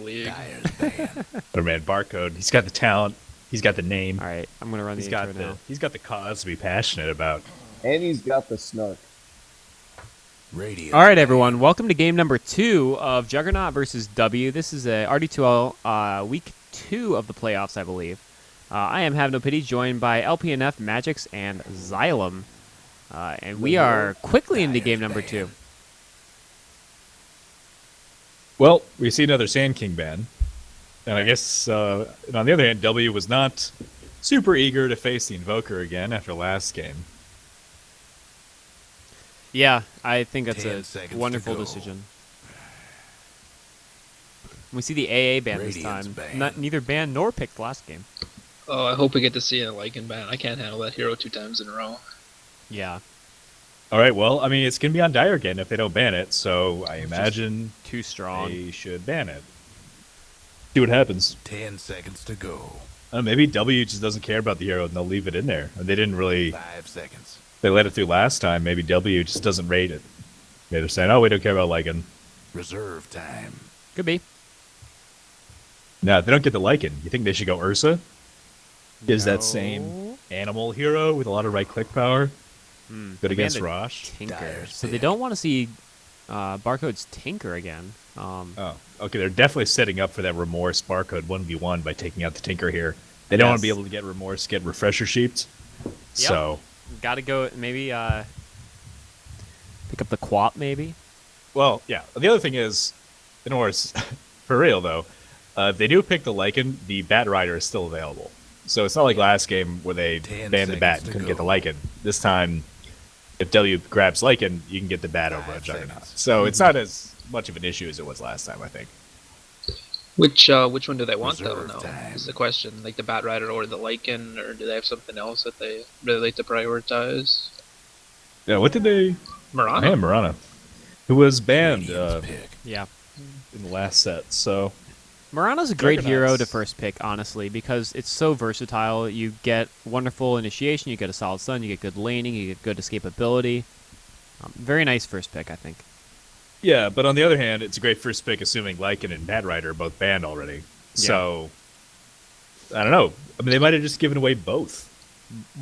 league. But man, Barcode, he's got the talent, he's got the name, All right, I'm gonna run the he's intro got now. he's got the cause to be passionate about. And he's got the snark. All right, everyone, welcome to game number 2 of Juggernaut versus W. This is a RD2L week 2 of the playoffs, I believe. I am Have No Pity, joined by LPNF, Magix, and Xylem. And we are quickly into game number 2. Well, we see another Sand King ban. And I guess, and on the other hand, W was not super eager to face the Invoker again after last game. Yeah, I think that's a wonderful decision. We see the AA ban this time. Neither banned nor picked last game. Oh, I hope we get to see a Lycan ban. I can't handle that hero 2 times in a row. Yeah. All right, well, I mean, it's going to be on Dire again if they don't ban it, so I imagine too strong. They should ban it. See what happens. 10 seconds to go. Maybe W just doesn't care about the hero and they'll leave it in there. They didn't really... 5 seconds. They let it through last time. Maybe W just doesn't rate it. Maybe they're saying, oh, we don't care about Lycan. Reserve time. Could be. Now, if they don't get the Lycan, you think they should go Ursa? Is that same animal hero with a lot of right-click power? Good against Rosh? Tinker. So they don't want to see Barcode's Tinker again. Oh, okay. They're definitely setting up for that Remorse Barcode 1v1 by taking out the Tinker here. They don't want to be able to get Remorse, get Refresher Sheeped. Yep. So... Got to go, maybe, pick up the Quap, maybe? Well, yeah. The other thing is, in worse, for real, though, if they do pick the Lycan, the Bat Rider is still available. So it's not like last game where they banned the Bat and couldn't get the Lycan. This time, if W grabs Lycan, you can get the Bat over a Juggernaut. So it's not as much of an issue as it was last time, I think. Which one do they want, though, is the question. Like the Bat Rider or the Lycan, or do they have something else that they really like to prioritize? Yeah, what did they... Mirana. Yeah, Mirana. Who was banned yeah. in the last set, so... Mirana's a great hero to first pick, honestly, because it's so versatile. You get wonderful initiation, you get a solid stun, you get good laning, you get good escapability. Very nice first pick, I think. Yeah, but on the other hand, it's a great first pick, assuming Lycan and Bat Rider are both banned already. Yeah. So, I don't know. I mean, they might have just given away both.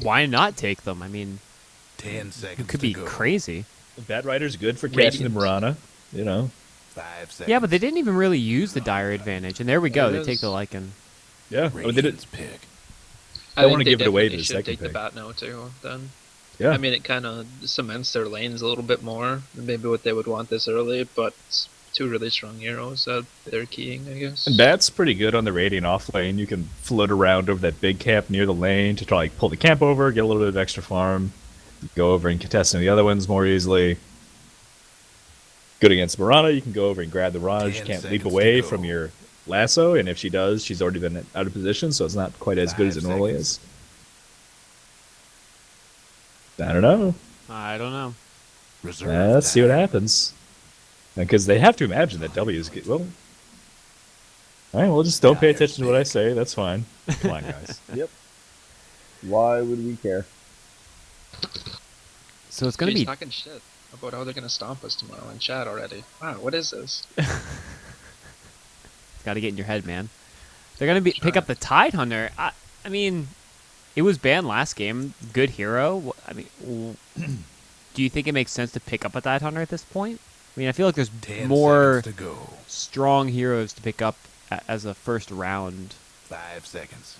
Why not take them? I mean, 10 seconds. It could be crazy. Bat Rider's good for catching the Mirana, you know. 5 seconds. Yeah, but they didn't even really use the Dire advantage, and there we go. They take the Lycan. Yeah, I mean, they didn't pick. I want to give it away to the second take pick. The Bat now too. Then. Yeah. I mean, it kind of cements their lanes a little bit more than maybe what they would want this early, but it's 2 really strong heroes that they're keying, I guess. And Bat's pretty good on the Radiant off lane. You can float around over that big camp near the lane to try like pull the camp over, get a little bit of extra farm, go over and contest the other ones more easily. Good against Mirana, you can go over and grab the Raj. You can't leap away from your lasso, and if she does, she's already been out of position, so it's not quite as good as it normally is. I don't know. Let's see what happens. Because they have to imagine that W is good. Well, all right, well, just don't pay attention to what I say. That's fine. Come on, guys. Yep. Why would we care? So it's going to be... talking shit about how they're going to stomp us tomorrow in chat already. Wow, what is this? Got to get in your head, man. They're going to pick up the Tidehunter. I mean... It was banned last game. Good hero. I mean, do you think it makes sense to pick up a Tidehunter at this point? I mean, I feel like there's more strong heroes to pick up as a first round. 5 seconds.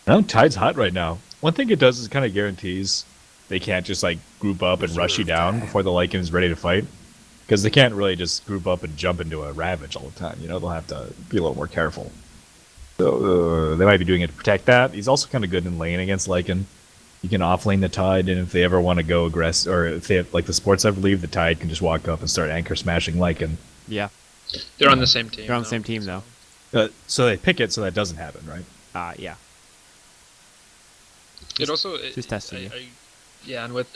No, Tide's hot right now. One thing it does is it kind of guarantees they can't just like group up and rush you down before the Lycan is ready to fight. Because they can't really just group up and jump into a Ravage all the time. You know, they'll have to be a little more careful. So they might be doing it to protect that. He's also kind of good in lane against Lycan. You can offlane the Tide, and if they ever want to go aggressive, or if they have, like the sports ever leave, the Tide can just walk up and start anchor smashing Lycan. Yeah. They're on the same team. They're on the same team, though. So they pick it so that doesn't happen, right? Yeah. It also... Just testing you. Yeah, and with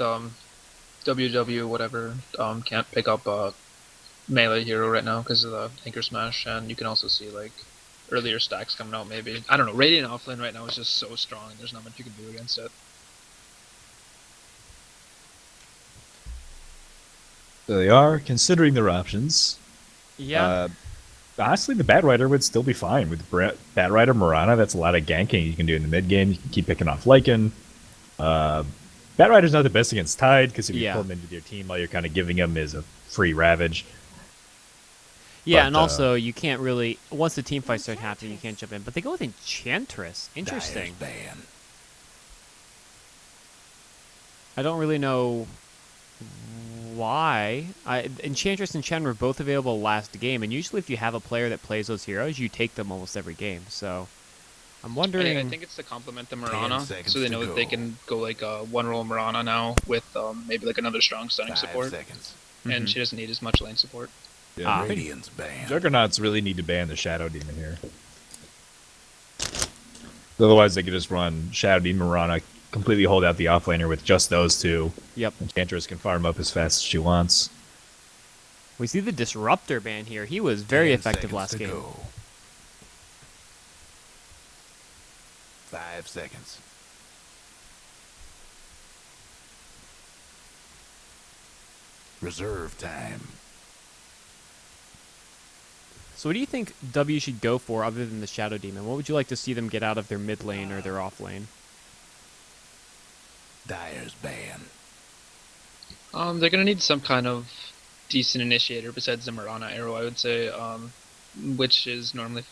WW, whatever, can't pick up a melee hero right now because of the anchor smash, and you can also see, like, earlier stacks coming out, maybe. I don't know. Radiant offlane right now is just so strong, and there's not much you can do against it. So they are considering their options. Yeah. honestly, the Bat Rider would still be fine with Bat Rider Mirana. That's a lot of ganking you can do in the mid game. You can keep picking off Lycan. Bat Rider's not the best against Tide because if you Yeah. pull him into your team, all you're kind of giving him is a free Ravage. Yeah, But, and also you can't really once the team fights start happening, you can't jump in. But they go with Enchantress. Interesting. Dire's ban. I don't really know why. Enchantress and Chen were both available last game, and usually if you have a player that plays those heroes, you take them almost every game. So I'm wondering. I think it's to complement the 10 Mirana, seconds so they to know that they go. can go like one roll Mirana now with maybe like another strong stunning 5 support, seconds. and she doesn't need as much lane support. Ah. Radiant's ban. Juggernauts really need to ban the Shadow Demon here. Otherwise, they could just run Shadow Demon Mirana, completely hold out the offlaner with just those two. Yep. Enchantress can farm up as fast as she wants. We see the Disruptor ban here. He was very 10 effective seconds last to game. go. 5 seconds. Reserve time. So what do you think W should go for other than the Shadow Demon? What would you like to see them get out of their mid lane or their off lane? Dire's ban. They're gonna need some kind of decent initiator besides the Mirana arrow, I would say, which is normally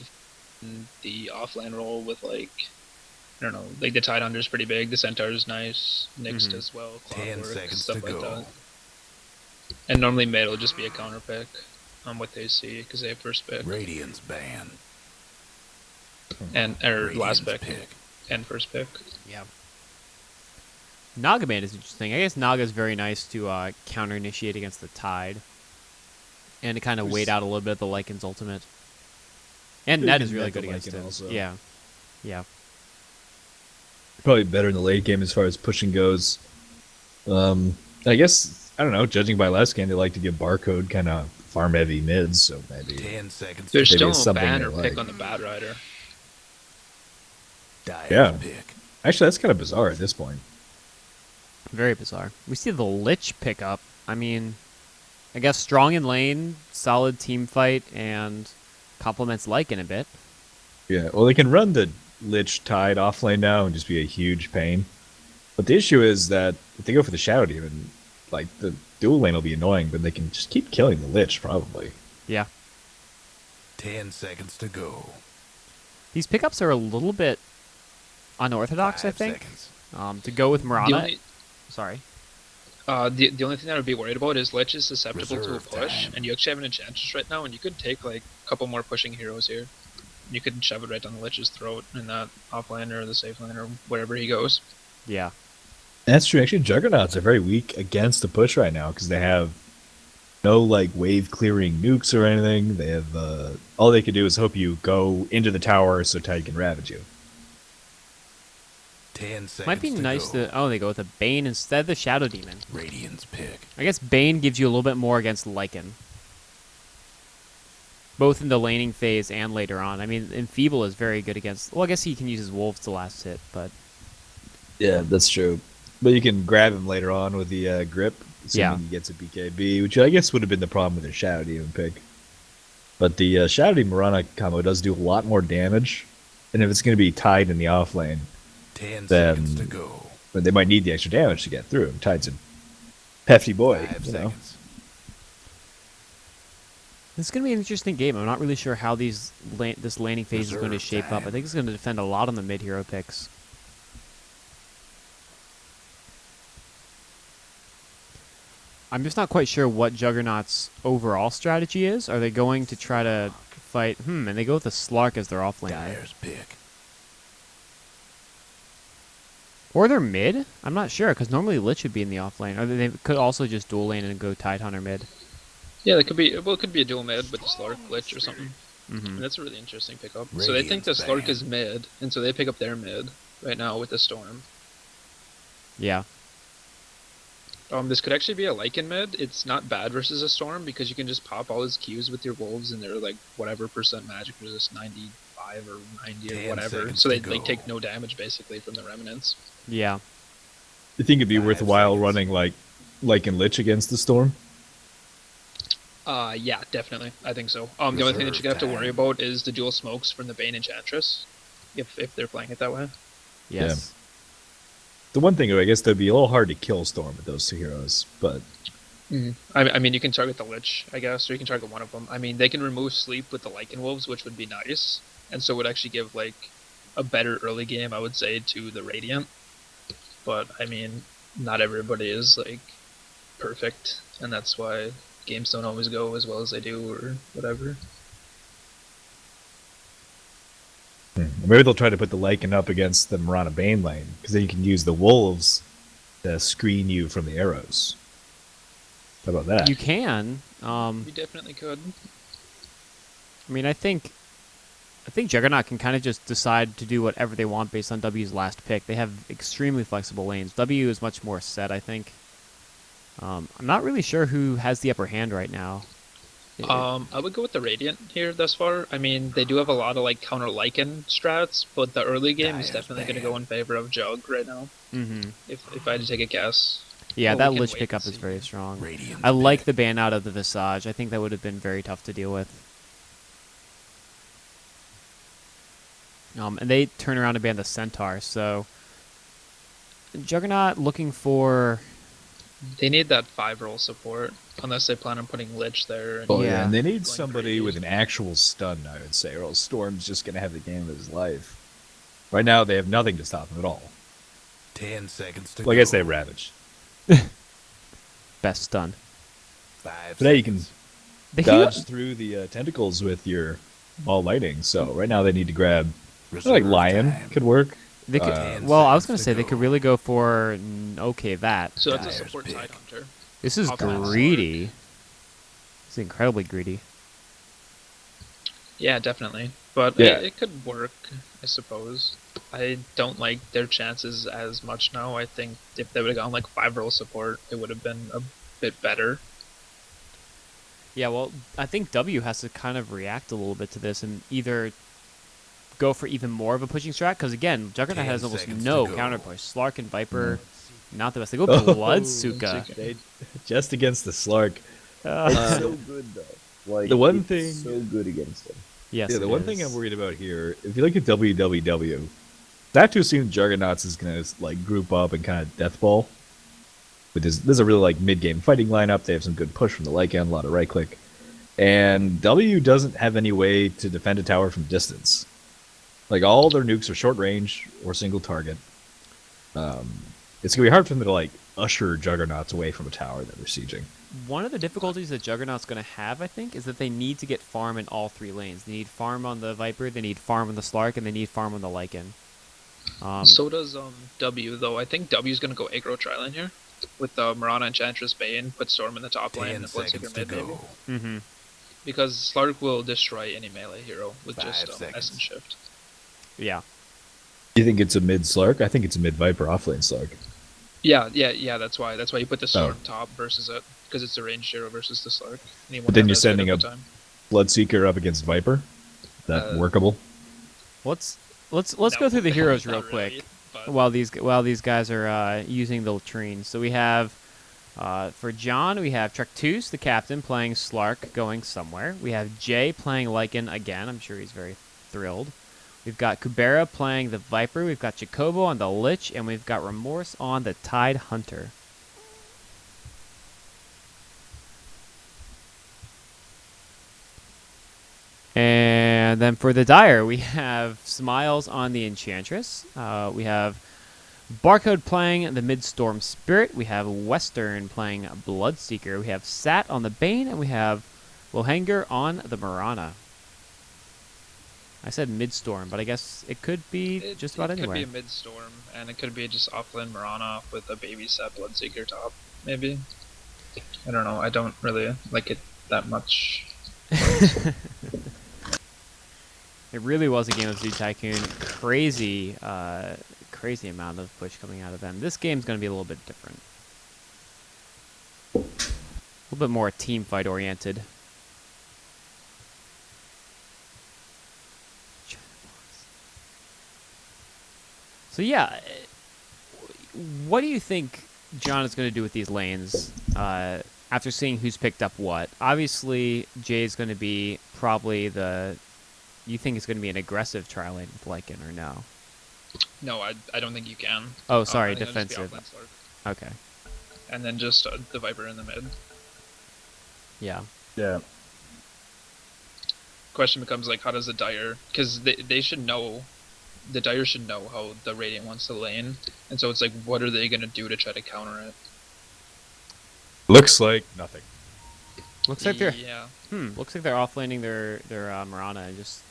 in the offlane role with like, I don't know, like the Tidehunter's pretty big, the Centaur is nice, Nyx does well, 10 Clockwork, seconds stuff to like go. that. And normally mid will just be a counter pick on what they see because they have first pick Radiant's ban. and or last Radiant's pick and first pick. Yeah. Naga ban is interesting. I guess Naga is very nice to counter initiate against the Tide, and to kind of wait out a little bit of the Lycan's ultimate. And You Ned can is really net the good against Lycan him. also. Yeah. Yeah. Probably better in the late game as far as pushing goes. I guess, I don't know, judging by last game, they like to give barcode kind of farm heavy mids, so maybe 10 seconds. There's Maybe still it's no something ban they or like. pick on the Bat Rider. Dire's Yeah. pick. Actually, that's kind of bizarre at this point. Very bizarre. We see the Lich pick up. I mean, I guess strong in lane, solid team fight, and complements Lycan a bit. Yeah, well, they can run the Lich Tide offlane now and just be a huge pain. But the issue is that if they go for the Shadow Demon, like, the dual lane will be annoying, but they can just keep killing the Lich, probably. Yeah. 10 seconds to go. These pickups are a little bit unorthodox, 5 I think. seconds. To go with Mirana. The only, Sorry. the only thing that I would be worried about is Lich is susceptible Reserve to a push, time. and you actually have an Enchantress right now, and you could take like a couple more pushing heroes here. You could shove it right down the Lich's throat in that offlane or the safe lane or wherever he goes. Yeah. That's true. Actually, Juggernauts are very weak against the push right now because they have no like wave clearing nukes or anything. They have all they can do is hope you go into the tower so Tide can ravage you. 10 seconds. Might be nice go. to... Oh, they go with a Bane instead of the Shadow Demon. Radiant's pick. I guess Bane gives you a little bit more against Lycan. Both in the laning phase and later on. I mean, Enfeeble is very good against... Well, I guess he can use his Wolves to last hit, but... Yeah, that's true. But you can grab him later on with the grip, assuming Yeah. he gets a BKB, which I guess would have been the problem with the Shadow Demon pick. But the Shadow Demon Mirana combo does do a lot more damage, and if it's going to be Tide in the offlane, 10 Then- seconds to go. but they might need the extra damage to get through. Tide's a hefty boy, 5 you know. seconds. This is going to be an interesting game. I'm not really sure how this laning phase is going to Reserve shape up. I time. think it's going to depend a lot on the mid-hero picks. I'm just not quite sure what Juggernaut's overall strategy is. Are they going to try to fight... and they go with the Slark as their offlaner. Dire's pick. Or they're mid? I'm not sure, because normally Lich would be in the offlane. Or they could also just dual lane and go Tidehunter mid. Yeah, it could be. Well, it could be a dual mid with the Slark Lich or something. Mm-hmm. And that's a really interesting pickup. So they think the Radiant's Slark banned. is mid, and so they pick up their mid right now with the Storm. Yeah. This could actually be a Lycan mid. It's not bad versus a Storm because you can just pop all his Qs with your Wolves and they're like whatever percent magic resist, 95 or 90 or 10 whatever. seconds So they to like go. take no damage basically from the Remnants. Yeah. You think it'd be 5 worthwhile seconds. running like in Lich against the Storm? Yeah, definitely. I think so. The only thing that you're gonna have to worry about is the dual smokes from the Bane Enchantress, if they're playing it that way. Yes. The one thing, I guess, that'd be a little hard to kill Storm with those two heroes, but I mean, you can target the Lich, I guess, or you can target one of them. I mean, they can remove sleep with the Lycan Wolves, which would be nice, and so it would actually give like a better early game, I would say, to the Radiant. But I mean, not everybody is like perfect, and that's why games don't always go as well as they do, or whatever. maybe they'll try to put the Lycan up against the Mirana Bane lane, because then you can use the Wolves to screen you from the arrows. How about that? You can. You definitely could. I mean, I think Juggernaut can kind of just decide to do whatever they want based on W's last pick. They have extremely flexible lanes. W is much more set, I think. I'm not really sure who has the upper hand right now. I would go with the Radiant here thus far. I mean, they do have a lot of like counter Lycan strats, but the early game is definitely going to go in favor of Jug right now. Mm-hmm. If I had to take a guess. Yeah, Well, that we can Lich wait pickup and is see. very strong. Radiant's I like pick. the ban out of the Visage. I think that would have been very tough to deal with. And they turn around and ban the Centaur, so Juggernaut looking for... They need that 5-roll support, unless they plan on putting Lich there. And Oh yeah, Yeah. and they need Going somebody crazy. with an actual stun, I would say, or else Storm's just gonna have the game of his life. Right now, they have nothing to stop him at all. 10 seconds to Well, I go. guess they have Ravage. best stun. 5 But now you can seconds. The hero- dodge through the tentacles with your ball lighting. So right now they need to grab like Reserve Lion time. could work. They could, 10 well, I was going seconds to say to they could go. really go for okay that. So that's a Dyer's support pick. Tide Hunter. This is Offline greedy. It's incredibly greedy. Yeah, definitely. But Yeah. it could work, I suppose. I don't like their chances as much now. I think if they would have gone like 5-roll support, it would have been a bit better. Yeah, well, I think W has to kind of react a little bit to this and either go for even more of a pushing strat, because again, Juggernaut 10 has almost seconds no to go. counter push. Slark and Viper, not the best. They go Oh, Bloodsuka. They, just against the Slark. It's so good though. Like the one it's thing- so good against him. Yes, Yeah, the it one is. thing I'm worried about here, if you look at WWW, that too soon Juggernauts is gonna like group up and kind of death ball. But this is a really like mid game fighting lineup. They have some good push from the Lycan, a lot of right click, and W doesn't have any way to defend a tower from distance. Like all their nukes are short range or single target. It's gonna be hard for them to like usher Juggernauts away from a tower that they're sieging. One of the difficulties that Juggernaut's going to have, I think, is that they need to get farm in all three lanes. They need farm on the Viper, they need farm on the Slark, and they need farm on the Lycan. So does W though. I think W's gonna go aggro tri-lane here with Mirana Enchantress Bane, put Storm in the top lane 10 and seconds Bloodseeker to mid maybe. go. Mm-hmm. Because Slark will destroy any melee hero with 5 just seconds. Essence Shift. Yeah. Do you think it's a mid Slark? I think it's a mid Viper offlane Slark. Yeah. That's why you put the Storm Oh. top versus it, because it's a ranged hero versus the Slark. And he won't But then have you're as good sending of a time. Bloodseeker up against Viper. Is that workable? Let's go No, through the heroes real not quick really, but- while these guys are using the latrines. So we have for JoN, we have Trectus, the captain, playing Slark, going somewhere. We have Jay playing Lycan again. I'm sure he's very thrilled. We've got Kubera playing the Viper. We've got Jacobo on the Lich, and we've got Remorse on the Tide Hunter. And then for the Dire, we have Smiles on the Enchantress. We have Barcode playing the Midstorm Spirit. We have Western playing Bloodseeker. We have Sat on the Bane, and we have Lohanger on the Mirana. I said Midstorm, but I guess it could be just about anywhere. It could be a mid-storm, and it could be just offlane Mirana with a baby set Bloodseeker top, maybe. I don't know, I don't really like it that much. It really was a game of Zoo Tycoon. Crazy, crazy amount of push coming out of them. This game's going to be a little bit different. A little bit more team fight oriented. So yeah, what do you think John is going to do with these lanes? after seeing who's picked up what, obviously Jay's going to be probably the. You think it's going to be an aggressive trial lane with Lycan or no? No, I don't think you can. Oh, I sorry, think it'll just be defensive. offlane Slark. Okay. And then just the Viper in the mid. Yeah. Yeah. Question becomes like, how does the Dire? Because they should know. The Dire should know how the Radiant wants to lane, and so it's like, what are they gonna do to try to counter it? Looks like nothing. Looks like they're. Yeah. Looks like they're offlaning their Mirana and just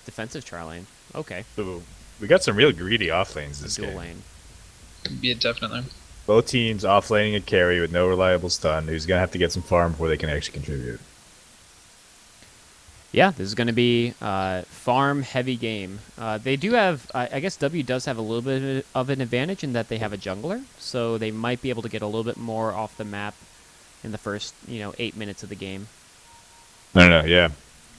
defensive trial lane. Okay. So we got some real greedy off lanes this Dual game. lane. Yeah, definitely. Both teams off laning a carry with no reliable stun, who's gonna have to get some farm before they can actually contribute. Yeah, this is going to be farm-heavy game. They do have, I guess W does have a little bit of an advantage in that they have a jungler, so they might be able to get a little bit more off the map in the first, 8 minutes of the game. No, yeah.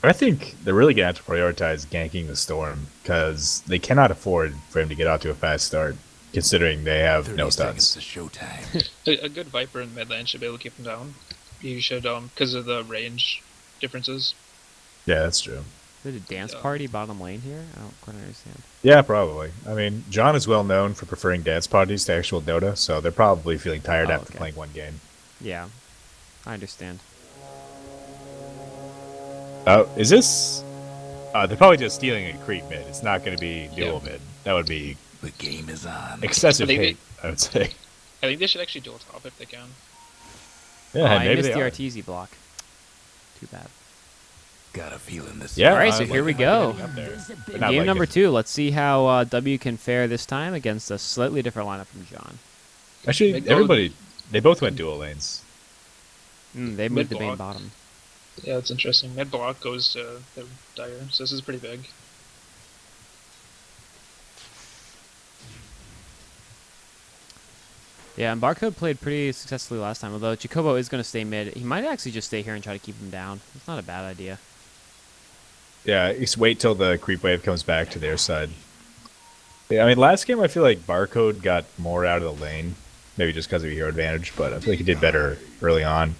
I think they're really gonna have to prioritize ganking the Storm because they cannot afford for him to get out to a fast start, considering they have 30 no seconds stuns. to showtime. A good Viper in mid lane should be able to keep him down. You should, because of the range differences. Yeah, that's true. Is it a dance Yeah. party bottom lane here? I don't quite understand. Yeah, probably. I mean, JoN is well known for preferring dance parties to actual Dota, so they're probably feeling tired Oh, after okay. playing one game. Yeah, I understand. Oh, is this? They're probably just stealing a creep mid. It's not going to be dual mid. That would be The game is on. excessive I think hate, I would say. I think they should actually dual top if they can. Yeah, I maybe missed they the are. RTZ block. Too bad. Got a feeling this. Yeah, All right, so I'm here we liking go. it up there, but not Game like number it. 2. Let's see how W can fare this time against a slightly different lineup from JoN. Actually, They everybody, they both went dual lanes. They moved the main Mid-block. bottom. Yeah, it's interesting. Mid block goes to the Dire, so this is pretty big. Yeah, and Barcode played pretty successfully last time, although Jacobo is going to stay mid. He might actually just stay here and try to keep him down. It's not a bad idea. Yeah, just wait till the creep wave comes back to their side. Yeah, I mean, last game I feel like Barcode got more out of the lane, maybe just because of hero advantage, but I feel like he did better early on.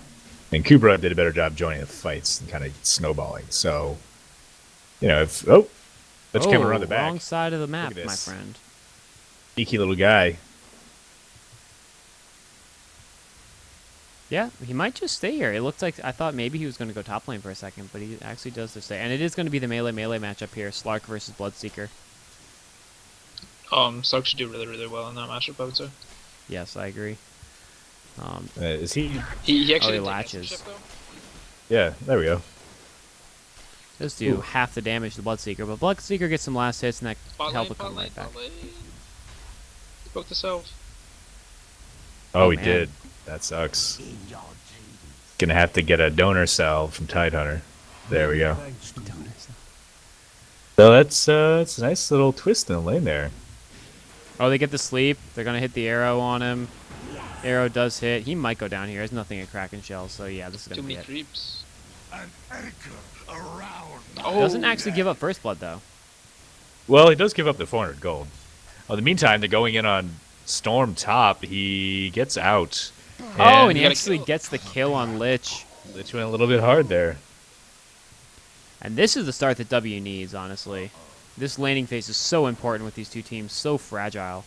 And Kubra did a better job joining the fights and kind of snowballing. So, if let's come around the back. Wrong side of the map, Look at my this. friend. Sneaky little guy. Yeah, he might just stay here. It looked like I thought maybe he was going to go top lane for a second, but he actually does just stay. And it is going to be the melee matchup here: Slark versus Bloodseeker. Slark should do really, really well in that matchup, I would say. Yes, I agree. Is he? He actually he didn't take latches. Answership, though. Yeah, there we go. Does do half the damage to Bloodseeker, but Bloodseeker gets some last hits, and that Bot help lane, will come bot lane, right back. bot lane. Broke the self. Oh, he man. did. That sucks. Gonna have to get a donor cell from Tidehunter. There we go. So that's a nice little twist in the lane there. Oh, they get the sleep. They're going to hit the arrow on him. Arrow does hit. He might go down here. There's nothing at Kraken Shell, so yeah, this is going Too to be many it. creeps. An anchor around. Oh, Doesn't actually give up first blood, though. Well, he does give up the 400 gold. In the meantime, they're going in on Storm top. He gets out. Oh, and he got a actually kill. gets the kill on Lich. Lich went a little bit hard there. And this is the start that W needs, honestly. This laning phase is so important with these two teams, so fragile.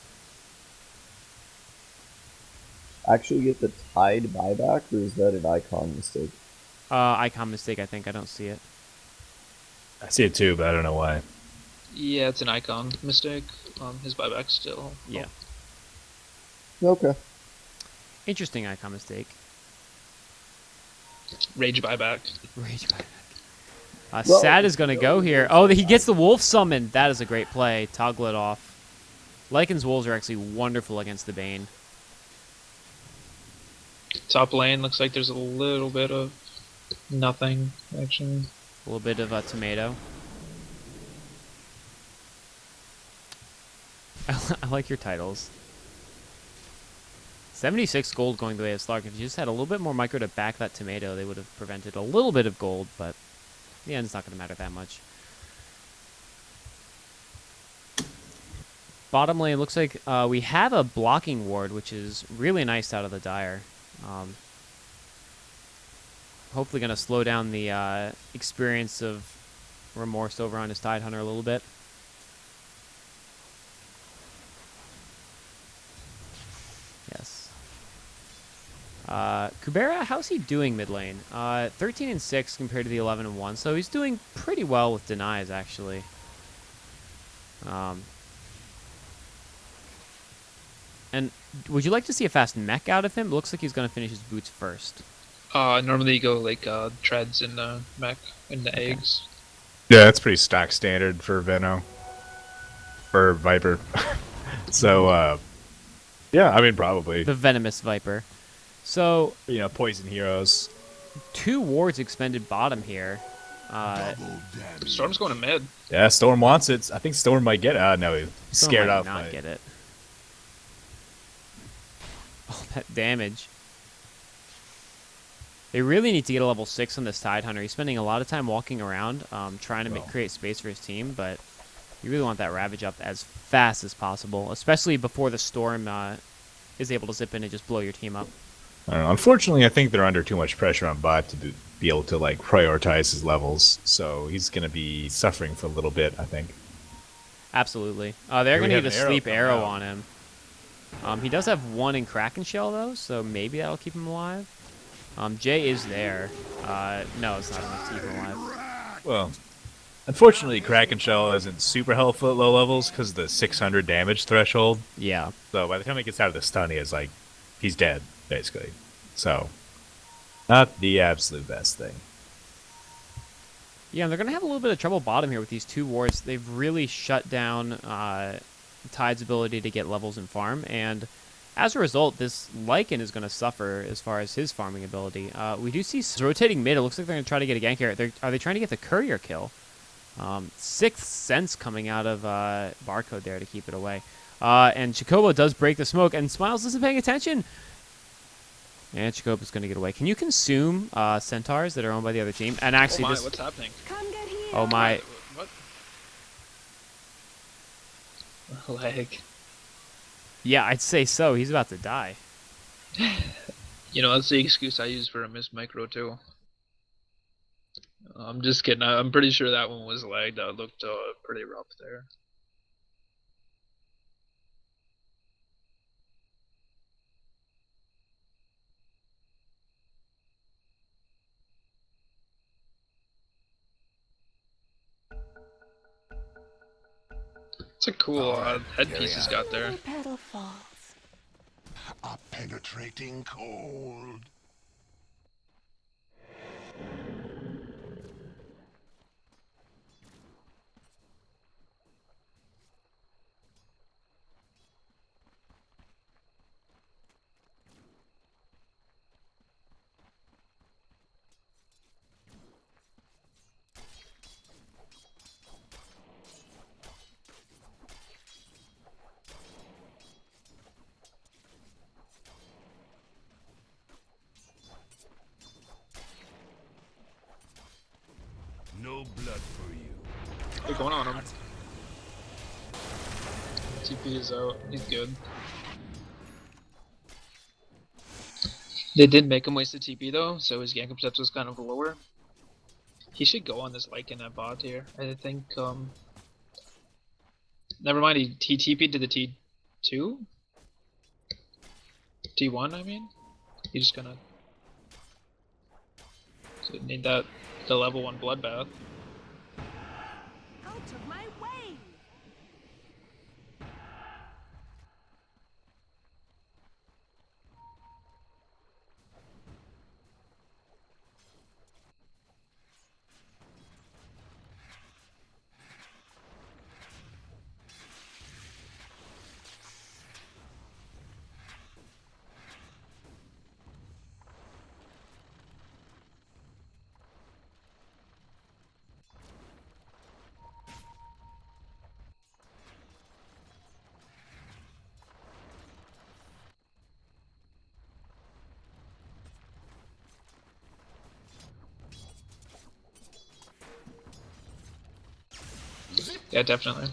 Actually get the Tide buyback, or is that an icon mistake? Icon mistake, I think. I don't see it. I see it too, but I don't know why. yeah, it's an icon mistake. His buyback still. Yeah. Okay. Interesting icon mistake. Rage buyback. Rage buyback. Well, Sad is going to go here. Oh, he gets the wolf summon. That is a great play. Toggle it off. Lycan's wolves are actually wonderful against the Bane. Top lane looks like there's a little bit of nothing, actually. A little bit of a tomato. I like your titles. 76 gold going the way of Slark. If you just had a little bit more micro to back that tomato, they would have prevented a little bit of gold, but in the end, it's not going to matter that much. Bottom lane looks like we have a blocking ward, which is really nice out of the Dire. hopefully going to slow down the experience of Remorse over on his Tidehunter a little bit. Yes. Kubera, how's he doing mid lane? 13 and 6 compared to the 11 and 1, so he's doing pretty well with denies actually. And would you like to see a fast mech out of him? It looks like he's going to finish his boots first. Normally you go like treads in the mech in the eggs. Yeah, that's pretty stock standard for Veno. For Viper. So, yeah, I mean, probably. The Venomous Viper. So, You know, poison heroes. 2 wards expended bottom here. Double damage. Storm's going to mid. Yeah, Storm wants it. I think Storm might get it. No, he's Storm scared might off. not get it. Oh, that damage. They really need to get a level 6 on this Tidehunter. He's spending a lot of time walking around, trying to create space for his team, but you really want that Ravage up as fast as possible, especially before the Storm is able to zip in and just blow your team up. I don't know. Unfortunately, I think they're under too much pressure on bot to be able to like prioritize his levels, so he's going to be suffering for a little bit, I think. Absolutely. They're we going to have need a an arrow sleep coming arrow out. on him. He does have 1 in Kraken Shell, though, so maybe that'll keep him alive. Jay is there. No, it's not enough to keep him alive. Well, unfortunately, Kraken Shell isn't super helpful at low levels because of the 600 damage threshold. Yeah. So by the time he gets out of the stun, he's dead, basically. So, not the absolute best thing. Yeah, and they're going to have a little bit of trouble bottom here with these 2 wards. They've really shut down Tide's ability to get levels and farm, and as a result, this Lycan is going to suffer as far as his farming ability. We do see rotating mid. It looks like they're going to try to get a gank here. Are they trying to get the courier kill? Sixth Sense coming out of Barcode there to keep it away. And Chocobo does break the smoke, and Smiles isn't paying attention. And Chocobo's going to get away. Can you consume centaurs that are owned by the other team? And actually, Oh my, this... what's happening? Oh my... What? Lag. Yeah, I'd say so. He's about to die. You know, that's the excuse I use for a missed micro too. I'm just kidding. I'm pretty sure that one was lagged. That looked pretty rough there. It's a cool headpiece he's got there. Petal falls. A penetrating cold. No blood for you. They're going on him. TP is out. He's good. They did make him waste the TP though, so his gank perception was kind of lower. He should go on this Lycan at bot here. I think. Never mind. He TP'd to the T2. T1, I mean. He's just gonna. So need that the level 1 bloodbath. Out of my way! Yeah, definitely.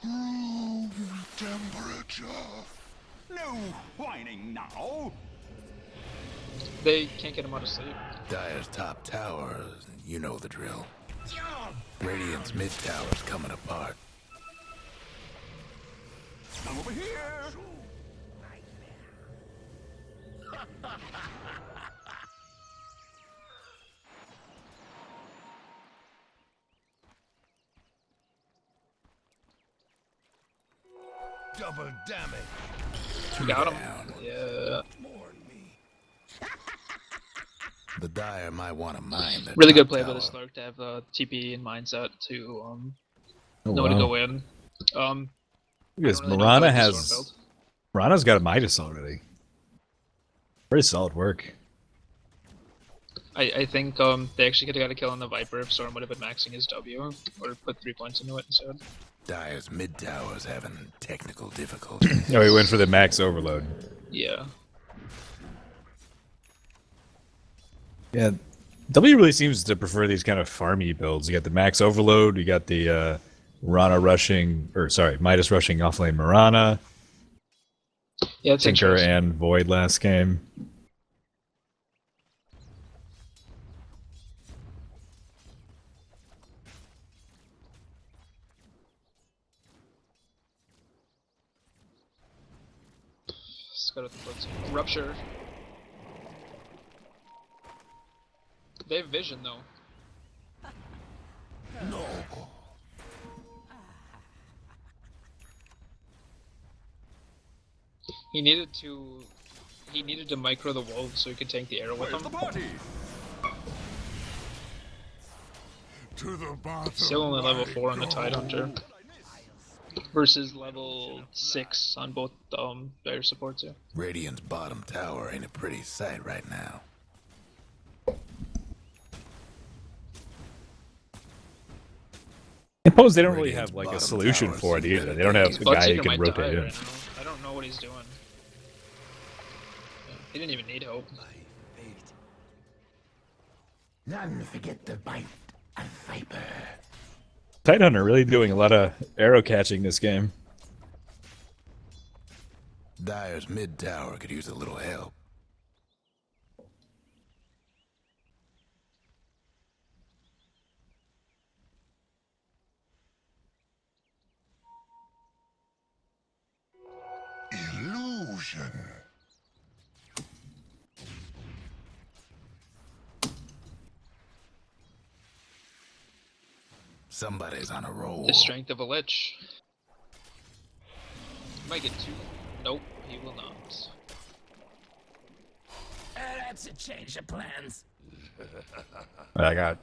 Room temperature. No whining now. They can't get him out of sleep. Dire's top tower, you know the drill. Radiant's mid tower's coming apart. I'm over here. Double damage. We got him. Down. Yeah. The Dire might want to mine the Really top good play by tower. the Slark to have TP in mindset to Oh, know to wow. go in. Because I don't really know Mirana about the Storm has build. Mirana's got a Midas already. Pretty solid work. I think they actually could have got a kill on the Viper if Storm would have been maxing his W, or put 3 points into it instead. Dire's mid tower's having technical difficulties. Oh, he went for the max overload. Yeah. Yeah, W really seems to prefer these kind of farmy builds. You got the max overload, you got the Midas rushing offlane Mirana, Yeah, it's Tinker interesting. and Void last game. Let's go to the Blitz. Rupture. They have vision though. No. He needed to micro the wolf so he could tank the arrow with Where's the him. party? To the bottom. Still only level I 4 on the go. Tidehunter. Versus level 6 on both Dire supports here. Radiant's bottom tower ain't a pretty sight right now. I suppose they don't really Radiant's have like a bottom solution tower's for it seen either. better They don't have days. a guy who Bloodseeker can might rotate die in. right now. I don't know what he's doing. Yeah, he didn't even need help. None forget the bite of Viper. Tidehunter really doing a lot of arrow catching this game. Dire's mid tower could use a little help. Illusion. Somebody's on a roll. The strength of a lich. Might get 2. Nope, he will not. That's a change of plans. I got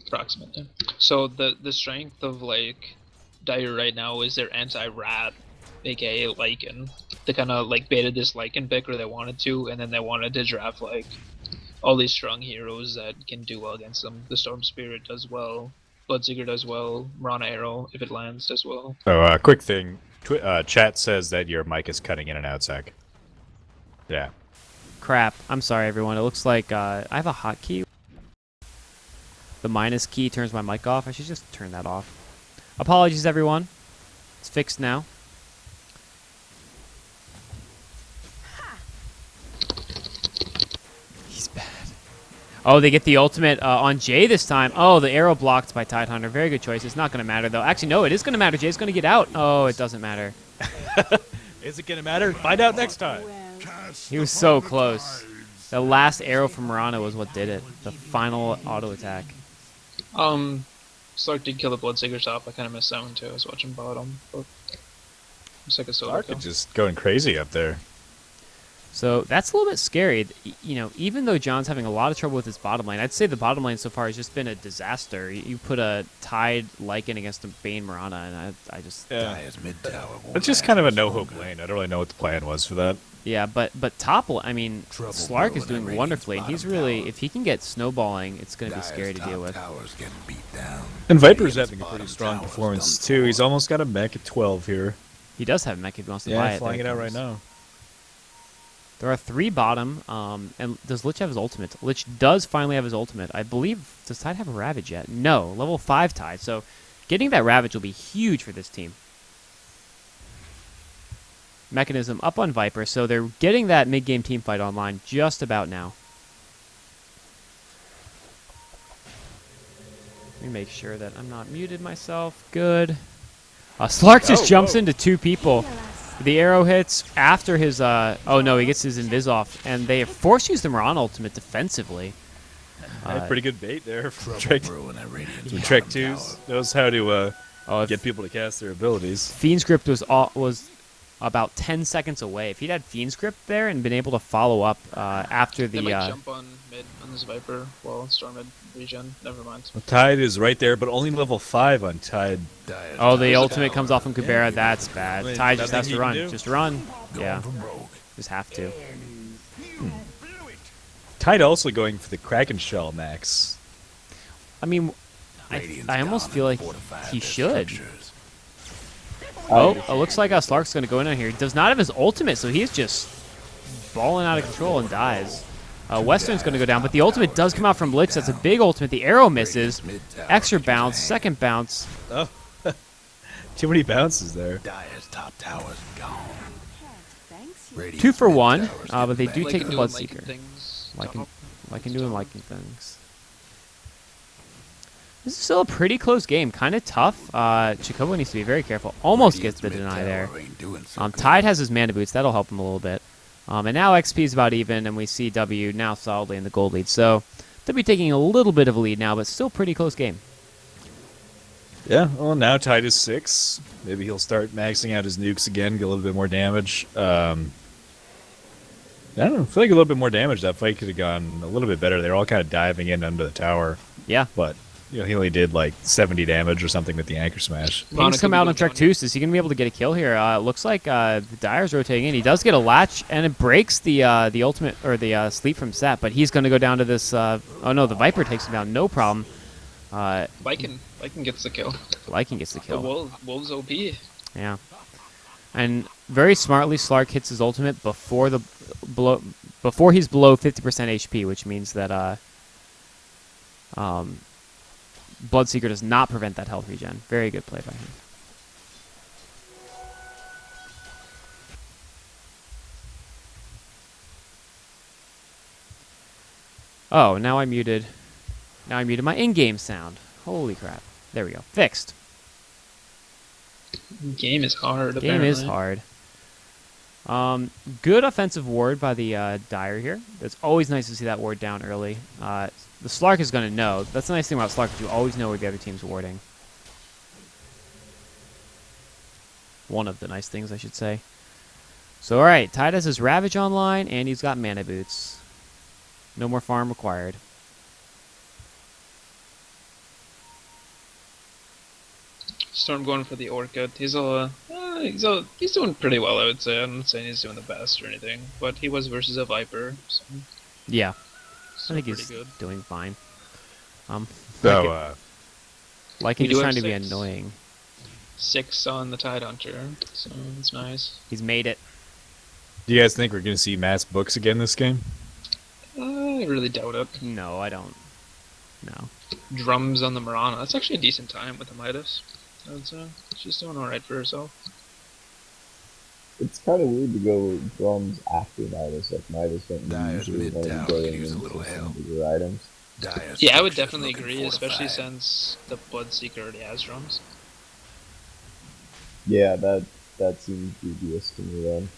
Approximately. So the strength of like Dire right now is their anti-rat, aka Lycan. They kind of like baited this Lycan pick where they wanted to, and then they wanted to draft like all these strong heroes that can do well against them. The Storm Spirit does well, Bloodseeker does well, Mirana Arrow if it lands does well. So, quick thing. Chat says that your mic is cutting in and out, Zach. Yeah. Crap. I'm sorry, everyone. It looks like I have a hotkey. The minus key turns my mic off. I should just turn that off. Apologies, everyone. It's fixed now. He's bad. Oh, they get the ultimate on Jay this time. Oh, the arrow blocked by Tidehunter. Very good choice. It's not going to matter, though. Actually, no, it is going to matter. Jay's going to get out. Oh, it doesn't matter. Is it gonna matter? Find out next time. He was so close. The last arrow from Mirana was what did it. The final auto attack. Slark did kill the Bloodseeker top. I kind of missed that one too. I was watching bottom. But it's like a solo Clark kill. is just going crazy up there. So that's a little bit scary. You know, even though John's having a lot of trouble with his bottom lane, I'd say the bottom lane so far has just been a disaster. You put a Tide Lycan against a Bane Mirana, and I just... Dire's mid tower won't It's just last kind of a much no-hope longer. lane. I don't really know what the plan was for that. Yeah, but top, I mean, Trouble Slark is brewing doing at wonderfully. Radiant's He's bottom really... tower. If he can get snowballing, it's going to be Dire's scary to top deal with. tower's getting beat down. And Viper's Radiant's having a pretty bottom strong tower's performance done too. for. He's almost got a mech at 12 here. He does have mech if he wants to buy Yeah, it. flying it There out right comes. now. There are 3 bottom, and does Lich have his ultimate? Lich does finally have his ultimate. I believe, does Tide have a Ravage yet? No, level 5 Tide. So getting that Ravage will be huge for this team. mechanism up on Viper, so they're getting that mid-game team fight online just about now. Let me make sure that I'm not muted myself. Good. Slark just jumps into two people. The arrow hits after his, oh no, he gets his invis off, and they force use the Moran ultimate defensively. Pretty good bait there from Trouble Trek. brewing at Radiant's From bottom Trek 2's tower. knows how to Oh, get people to cast their abilities. Fiend's Grip was about 10 seconds away. If he'd had Fiend's Grip there and been able to follow up after They the... might jump on mid on this Viper while Storm mid regen. Never mind. Tide is right there, but only level 5 on Tide. Dire's Oh, the top ultimate tower comes off from Kubera. That's bad. I mean, Ty just nothing has he to can run. do. Just run. going Yeah, for broke. just have to. Blew it. Tide also going for the Kraken Shell max. I mean, Radiant's I almost gone feel and like fortified he their should. structures. Oh, it looks like Slark's going to go in on here. He does not have his ultimate, so he's just balling out of control and dies. Western's going to go down, but the ultimate does come out from Blitz. That's a big ultimate. The arrow misses. Radiant's mid tower Extra can bounce, hang. second bounce. Oh, too many bounces there. Dire's top tower's gone. Thanks. Radiant's 2 for mid 1, tower's but they getting do back. take the doing Bloodseeker. things. Liking, top. liking doing liking things. This is still a pretty close game. Kind of tough. Chocobo needs to be very careful. Almost gets the Radiant's deny mid there. tower ain't doing so good. Tide has his mana boots. That'll help him a little bit. And now XP is about even, and we see W now solidly in the gold lead. So W taking a little bit of a lead now, but still pretty close game. Yeah, well, now Tide is 6. Maybe he'll start maxing out his nukes again, get a little bit more damage. I don't know, I feel like a little bit more damage. That fight could have gone a little bit better. They're all kind of diving in under the tower. Yeah. But he only did like 70 damage or something with the anchor smash. Things come out on Trectus. Is he going to be able to get a kill here? Looks like the Dire's rotating in. He does get a latch, and it breaks the ultimate, or the sleep from Sat, but he's going to go down to this... oh no, the Viper takes him down. No problem. Viking gets the kill. Lycan gets the The kill. Wolves OP. Yeah. And very smartly, Slark hits his ultimate before he's below 50% HP, which means that Bloodseeker does not prevent that health regen. Very good play by him. Oh, now I muted my in-game sound. Holy crap. There we go. Fixed. Game is hard. Game is apparently. hard. Good offensive ward by the Dire here. It's always nice to see that ward down early. The Slark is going to know. That's the nice thing about Slark, is you always know where the other team's warding. One of the nice things, I should say. So, alright, Tide has his Ravage online, and he's got mana boots. No more farm required. Storm going for the Orchid. He's doing pretty well, I would say. I'm not saying he's doing the best or anything, but he was versus a Viper, so Yeah, still I think pretty he's good. doing fine. So, Like We he's do trying have to be 6. annoying. 6 on the Tide Hunter, so it's nice. He's made it. do you guys think we're going to see mass books again this game? I really doubt it. No, I don't. No. Drums on the Marana. That's actually a decent time with the Midas, I would say. She's doing alright for herself. It's kind of weird to go drums after Midas. Like Midas don't Dire's usually mid want to tower go could in use a into little some help. bigger items. Dire's Yeah, I would structure's definitely looking agree, especially fortified. since the Bloodseeker already has drums. Yeah, that seems dubious to me then.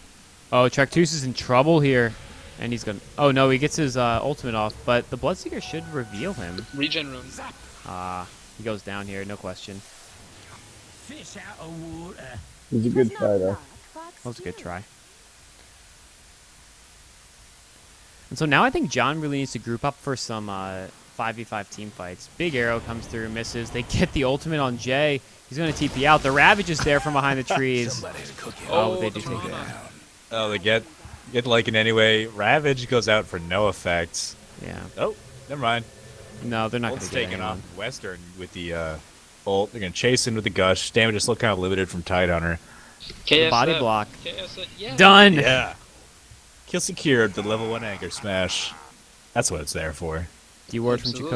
Oh, Trectus is in trouble here. And he's going to... Oh, no, he gets his ultimate off. But the Bloodseeker should reveal him. Regen room. He goes down here, no question. Fish out of water. It was a good try though. That was a good try. And so now I think JoN really needs to group up for some 5v5 team fights. Big arrow comes through, misses. They get the ultimate on Jay. He's going to TP out. The Ravage is there from behind the trees. Somebody's cooking. Oh, they do the take it Marana. out. Oh, they get Lycan anyway. Ravage goes out for no effect. Yeah. Oh, never mind. No, they're not going Ult's to get taken anyone. off Western with the ult. They're going to chase in with the Gush. Damage is still kind of limited from Tide Hunter. KSF. Body block. KSF. Yeah. Done! Yeah. Kill secured, the level 1 anchor smash. That's what it's there for. Do you ward from Absolutely.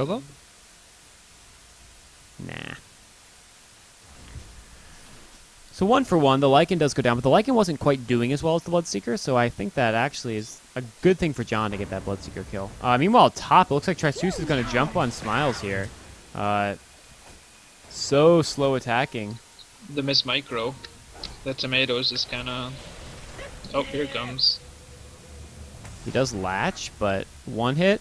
So 1 for 1, the Lycan does go down, but the Lycan wasn't quite doing as well as the Bloodseeker, so I think that actually is a good thing for JoN to get that Bloodseeker kill. Meanwhile, top, it looks like Triceus is going to jump on Smiles here. So slow attacking. The Miss Micro. The tomatoes is kind of... Oh, here it comes. He does latch, but one hit.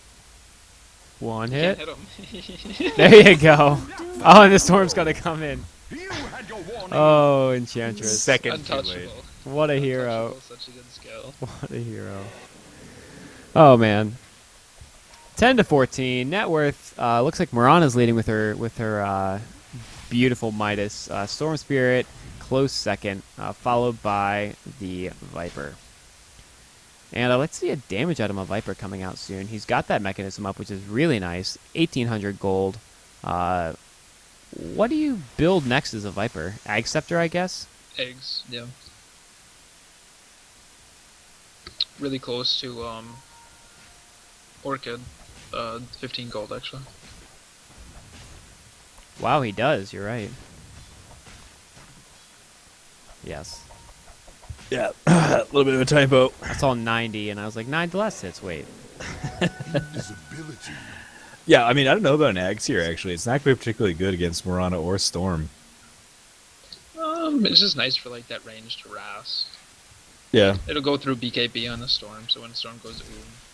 One Can't hit. hit him. There you go. Oh, and the storm's going to come in. You had your warning. Oh, Enchantress. Second too late. Untouchable. What a hero. Untouchable, such a good skill. What a hero. Oh, man. 10-14. Net worth. Looks like Mirana's leading with her beautiful Midas. Storm Spirit, close second, followed by the Viper. And let's see a damage item of Viper coming out soon. He's got that mechanism up, which is really nice. 1,800 gold. What do you build next as a Viper? Ag Scepter, I guess? Eggs, yeah. Really close to Orchid. 15 gold actually. Wow, he does. You're right. Yes. Yeah, a little bit of a typo. I saw 90, and I was like, 9 less hits. Wait. Invisibility. Yeah, I mean, I don't know about an Axe here, actually. It's not going to be particularly good against Mirana or Storm. It's just nice for like that range to Ras. Yeah. It'll go through BKB on the Storm, so when Storm goes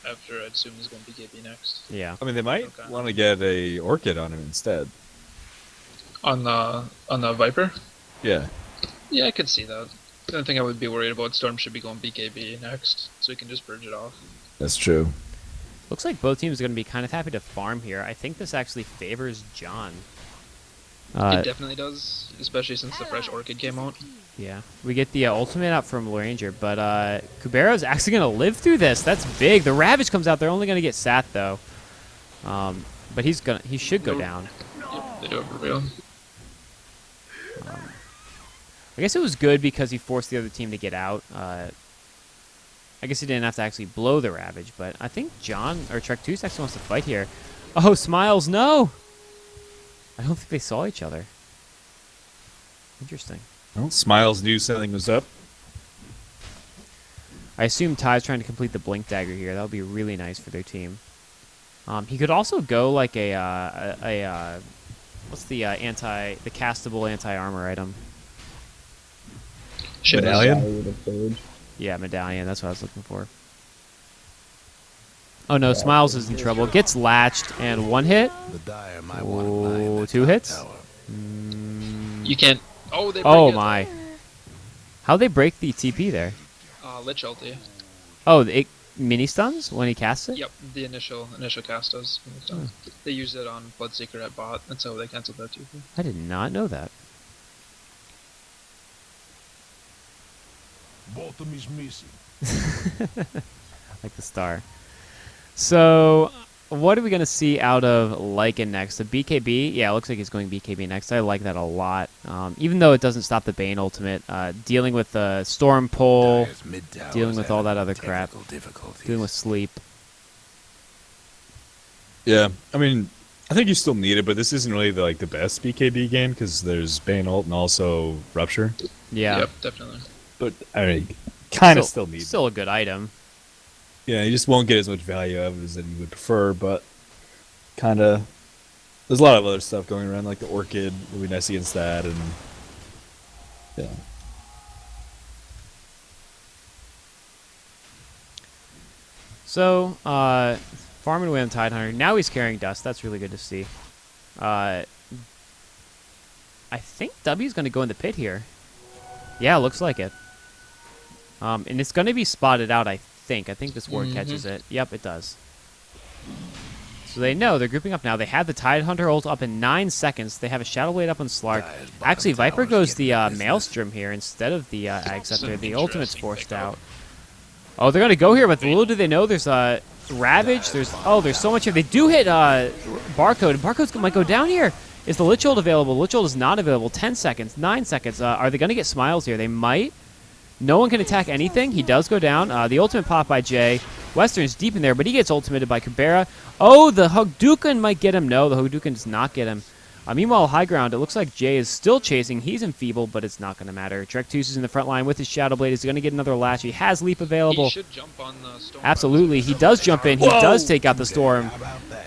after, I'd assume he's going BKB next. Yeah. I mean, they might Okay. want to get a Orchid on him instead. On the Viper? Yeah. Yeah, I could see that. The only thing I would be worried about, Storm should be going BKB next, so he can just purge it off. That's true. Looks like both teams are going to be kind of happy to farm here. I think this actually favors JoN. It definitely does, especially since the fresh Orchid came out. Yeah. We get the ultimate out from Ranger, but Kubero's actually going to live through this. That's big. The Ravage comes out. They're only going to get sat, though. But he should go down. Yep, they do it for real. I guess it was good because he forced the other team to get out. I guess he didn't have to actually blow the Ravage, but I think JoN or Trek 2 actually wants to fight here. Oh, Smiles, no! I don't think they saw each other. Interesting. Well, Smiles knew something was up. I assume Ty's trying to complete the Blink Dagger here. That would be really nice for their team. He could also go like a what's the the castable anti-armor item? Medallion? Salary to purge. Yeah, medallion. That's what I was looking for. Oh no, Smiles is in trouble. Gets latched and one hit. The Dire might want to line Oh, the 2 top hits. tower. You can't... Oh, they break Oh it. my! How'd they break the TP there? Lich ulti. Oh, it mini stuns when he casts it. Yep, the initial cast does. They use it on Bloodseeker at bot, and so they canceled that too. I did not know that. Bottom is missing. Like the star. So, what are we going to see out of Lycan next? The BKB? Yeah, it looks like he's going BKB next. I like that a lot. Even though it doesn't stop the Bane ultimate. Dealing with the Storm Pull, Dire's mid tower's dealing with all that having other crap. technical difficulties. dealing with sleep. Yeah, I mean, I think you still need it, but this isn't really the best BKB game because there's Bane ult and also Rupture. Yeah. Yep, definitely. But I mean, kind of still need it. Still a good item. Yeah, you just won't get as much value out of it as that you would prefer, but kind of. There's a lot of other stuff going around, like the Orchid will be nice against that, and yeah. So, farming away on Tidehunter. Now he's carrying dust. That's really good to see. I think W's going to go in the pit here. Yeah, looks like it. And it's going to be spotted out, I think. I think this ward catches it. Yep, it does. So they know. They're grouping up now. They have the Tidehunter ult up in 9 seconds. They have a Shadow Blade up on Slark. Dire's bottom Actually, Viper tower's goes the getting business. Maelstrom here instead of the Ag Scepter. The ultimate's interesting forced pickup. out. Oh, they're going to go here, but little do they know there's a Ravage. There's so much here. They do hit Barcode. Barcode might go down here. Is the Lich Ult available? Lich Ult is not available. 10 seconds, 9 seconds. Are they going to get Smiles here? They might. No one can attack anything. He does go down. The ultimate pop by Jay. Western's deep in there, but he gets ultimated by Kubera. Oh, the Hadouken might get him. No, the Hadouken does not get him. Meanwhile, high ground, it looks like Jay is still chasing. He's enfeebled, but it's not going to matter. Trektus is in the front line with his Shadow Blade. He's going to get another latch. He has Leap available. He should jump on the storm. Absolutely, he does jump in. He does take out the storm. How about that?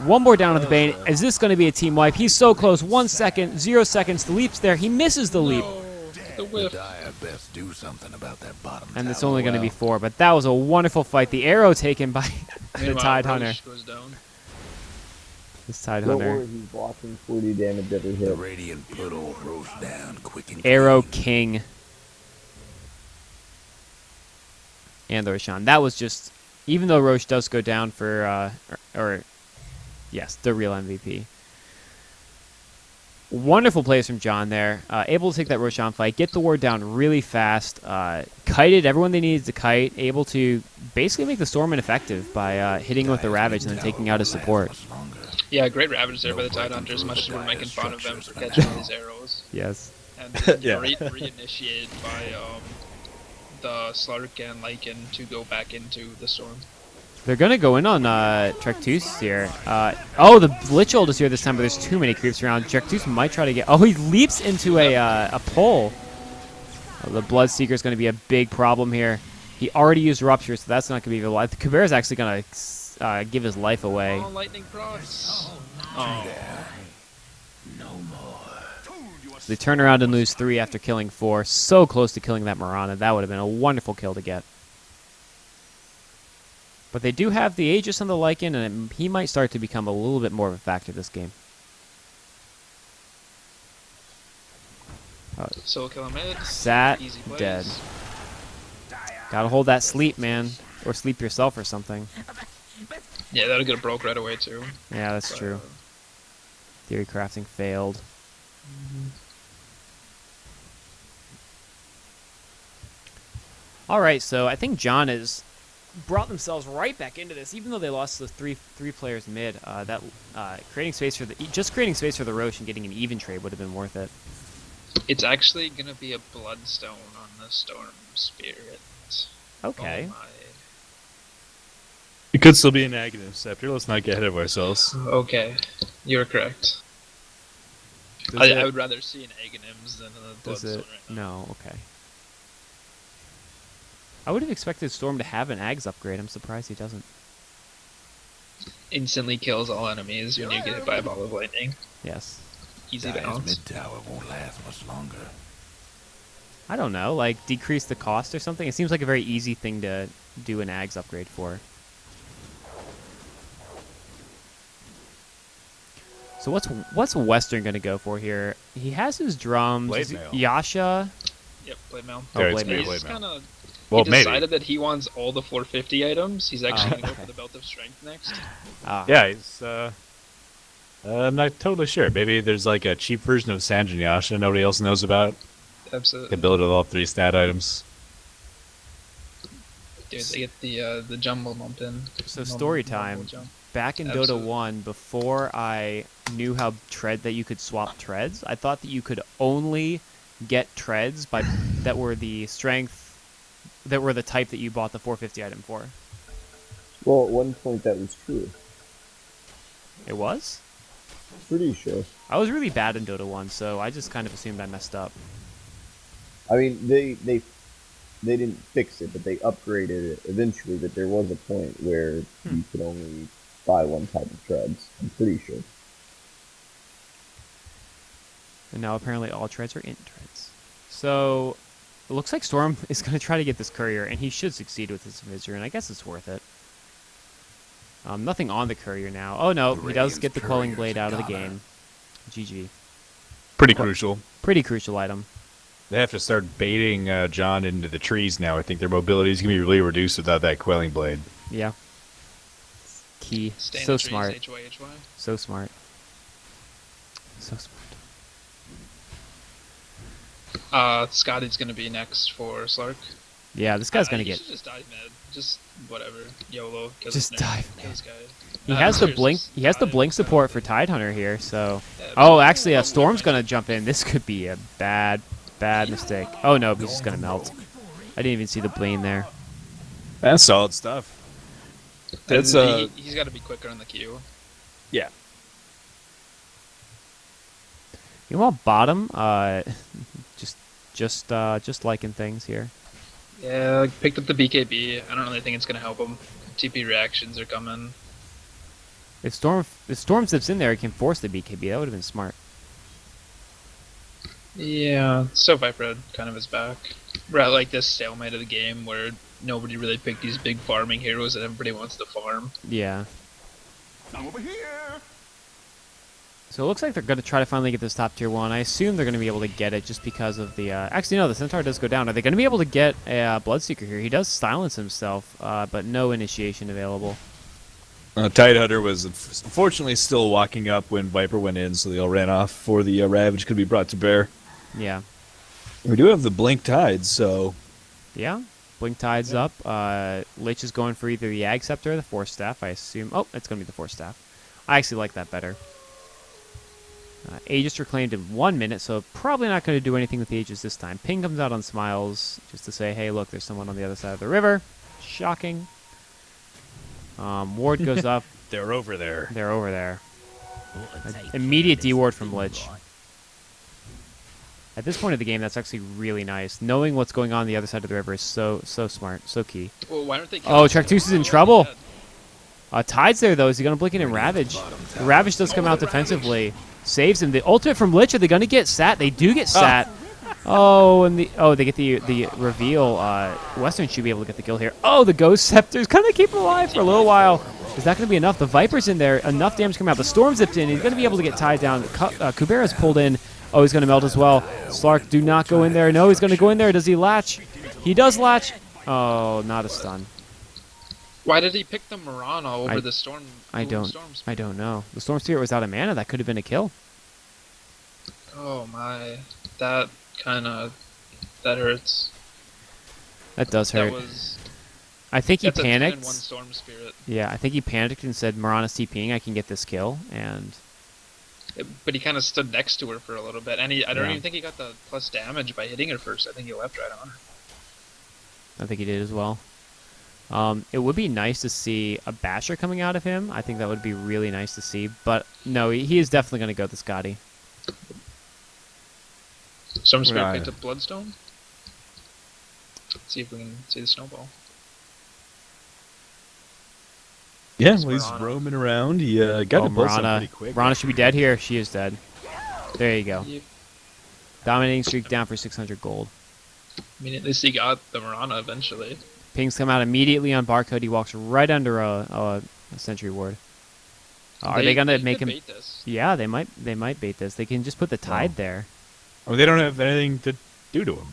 One more down on the Bane. Is this going to be a team wipe? He's so close. 1 second, 0 seconds. The leap's there. He misses the leap. The The whiff. Dire best do something about that bottom And it's tower. only going to be 4. But that was a wonderful fight. The arrow taken by the Meanwhile, Tide Roche Hunter. goes down. This Tide Don't Hunter. worry, he's blocking 40 damage every The hit. Radiant put old Roche down quick and Arrow clean. King. And the Roshan. That was just, even though Roche does go down for, yes, the real MVP. Wonderful plays from JoN there. Able to take that Roshan fight, get the ward down really fast, kited everyone they needed to kite, able to basically make the Storm ineffective by hitting with the Ravage and then taking out his support. Much longer. Yeah, great Ravage there by the Tide Hunter, as much as we're making fun of them for catching all these arrows. Yes. And Yeah. reinitiated by the Slark and Lycan to go back into the storm. They're going to go in on Trektus here. Oh, the Lich Ult is here this time, but there's too many creeps around. Trektus might try to get... Oh, he leaps into a pole. Oh, the Bloodseeker is going to be a big problem here. He already used Rupture, so that's not going to be available. Kabir is actually going to give his life away. Oh, lightning procs. They turn around and lose 3 after killing 4. So close to killing that Mirana. That would have been a wonderful kill to get. But they do have the Aegis on the Lycan, and he might start to become a little bit more of a factor this game. Soul Killer mid. Sat, Easy plays. dead. Gotta hold that sleep, man. Or sleep yourself or something. Yeah, that'll get a broke right away too. Yeah, that's true. Theory crafting failed. Alright, so I think JoN has brought themselves right back into this, even though they lost the three players mid. Creating space for the Roche and getting an even trade would have been worth it. It's actually gonna be a Bloodstone on the Storm Spirit. Okay. Oh my. It could still be an Aghanim Scepter. Let's not get ahead of ourselves. Okay, you're correct. I would rather see an Aghanims than a Does Bloodstone it? right now. No, okay. I would have expected Storm to have an Ags upgrade. I'm surprised he doesn't. Instantly kills all enemies when you get hit by a ball of lightning. Yes. Easy Dire's bounce. mid tower won't last much longer. I don't know, like decrease the cost or something. It seems like a very easy thing to do an Ags upgrade for. So what's Western gonna go for here? He has his drums. Blade Is he- mail. Yasha. Yep, blade mail. Oh, There, Blade it's Mail. gonna be He's Blade just Mail. kind of. Well, He decided that he wants all the 450 items. He's actually gonna go for the Belt of Strength next. Ah. Yeah, he's, I'm not totally sure. Maybe there's like a cheap version of Sanjin Yasha nobody else knows about. They Absolutely. build it with all 3 stat items. Dude, they get the jumble bump in. So Normal- story normal time. jump. Back in Dota Absolutely. 1, before I knew how that you could swap treads, I thought that you could only get treads that were the strength, that were the type that you bought the 450 item for. Well, at one point that was true. It was? Pretty sure. I was really bad in Dota 1, so I just kind of assumed I messed up. I mean, they didn't fix it, but they upgraded it eventually. That there was a point where you could only buy one type of treads. I'm pretty sure. And now apparently all treads are int treads. So it looks like Storm is going to try to get this courier, and he should succeed with this Visor, and I guess it's worth it. Nothing on the courier now. Oh no, The he does Radiant's get the Quelling courier's Blade out of the goner. game. GG. Pretty crucial. Pretty crucial item. They have to start baiting JoN into the trees now. I think their mobility is going to be really reduced without that Quelling Blade. Yeah. Key. Stay in So the trees, smart. HY, HY. So smart. So smart. Scotty's gonna be next for Slark. Yeah, this guy's gonna He get. should just dive mid. Just whatever. YOLO. Kill Just this nerd. dive Kill mid. this guy. He has the seriously, blink. just He has the dive blink mid. support for Tidehunter here. So. Yeah, Oh, actually, Storm's gonna jump in. This could be a bad mistake. Oh no, he's just gonna melt. I didn't even see the blade there. That's solid stuff. That's He's got to be quicker on the queue. yeah. Meanwhile, bottom, just liking things here. Yeah, picked up the BKB. I don't really think it's gonna help him. TP reactions are coming. If Storm zips in there, it can force the BKB. That would have been smart. Yeah, so Viper kind of is back. We're at like this stalemate of the game where nobody really picked these big farming heroes that everybody wants to farm. Yeah. Now over here. So it looks like they're going to try to finally get this top tier 1. I assume they're going to be able to get it just because of the... actually, no, the Centaur does go down. Are they going to be able to get a Bloodseeker here? He does silence himself, but no initiation available. Tidehunter was unfortunately still walking up when Viper went in, so they all ran off before the Ravage could be brought to bear. Yeah. We do have the Blink Tide, so... Yeah. Blink Tide's up. Lich is going for either the Ag Scepter or the Force Staff, I assume. Oh, it's going to be the Force Staff. I actually like that better. Aegis reclaimed in 1 minute, so probably not going to do anything with the Aegis this time. Ping comes out on Smiles just to say, hey, look, there's someone on the other side of the river. Shocking. Ward goes up. They're over there. They're over there. Immediate D-Ward from Lich. At this point of the game, that's actually really nice. Knowing what's going on the other side of the river is so smart, so key. Well, why aren't they? Oh, Traktus is in trouble. Tide's there, though. Is he going to blink in and Ravage? The Ravage does come out defensively. Saves him. The ultimate from Lich. Are they going to get sat? They do get sat. Oh, and they get the reveal. Western should be able to get the kill here. Oh, the Ghost Scepter's going to keep him alive for a little while. Is that going to be enough? The Viper's in there. Enough damage coming out. The Storm zipped in. He's going to be able to get tied down. Kubera's pulled in. Oh, he's going to melt as well. Slark, do not go in there. No, he's going to go in there. Does he latch? He does latch. Oh, not a stun. Why did he pick the Mirana over the Storm? I don't know. The Storm Spirit was out of mana. That could have been a kill. Oh my, that hurts. That does hurt. That was. I think he That's panicked. A 10-1 Storm Spirit. Yeah, I think he panicked and said, Mirana's TPing, I can get this kill, and... But he kind of stood next to her for a little bit, and I don't Yeah. even think he got the plus damage by hitting her first. I think he left right on her. I think he did as well. It would be nice to see a Basher coming out of him. I think that would be really nice to see, but no, he is definitely going to go with the Scotty. Storm Spirit Right. picked up Bloodstone. Let's see if we can see the snowball. Yeah, It's well, he's Mirana. roaming around. He got to pull something pretty quick. Mirana should be dead here. She is dead. There you go. Yep. Dominating streak down for 600 gold. I mean, at least he got the Mirana eventually. Pings come out immediately on Barcode. He walks right under a Sentry Ward. Are they going to make could him... bait this. Yeah, they might bait this. They can just put the Tide there. I mean, they don't have anything to do to him.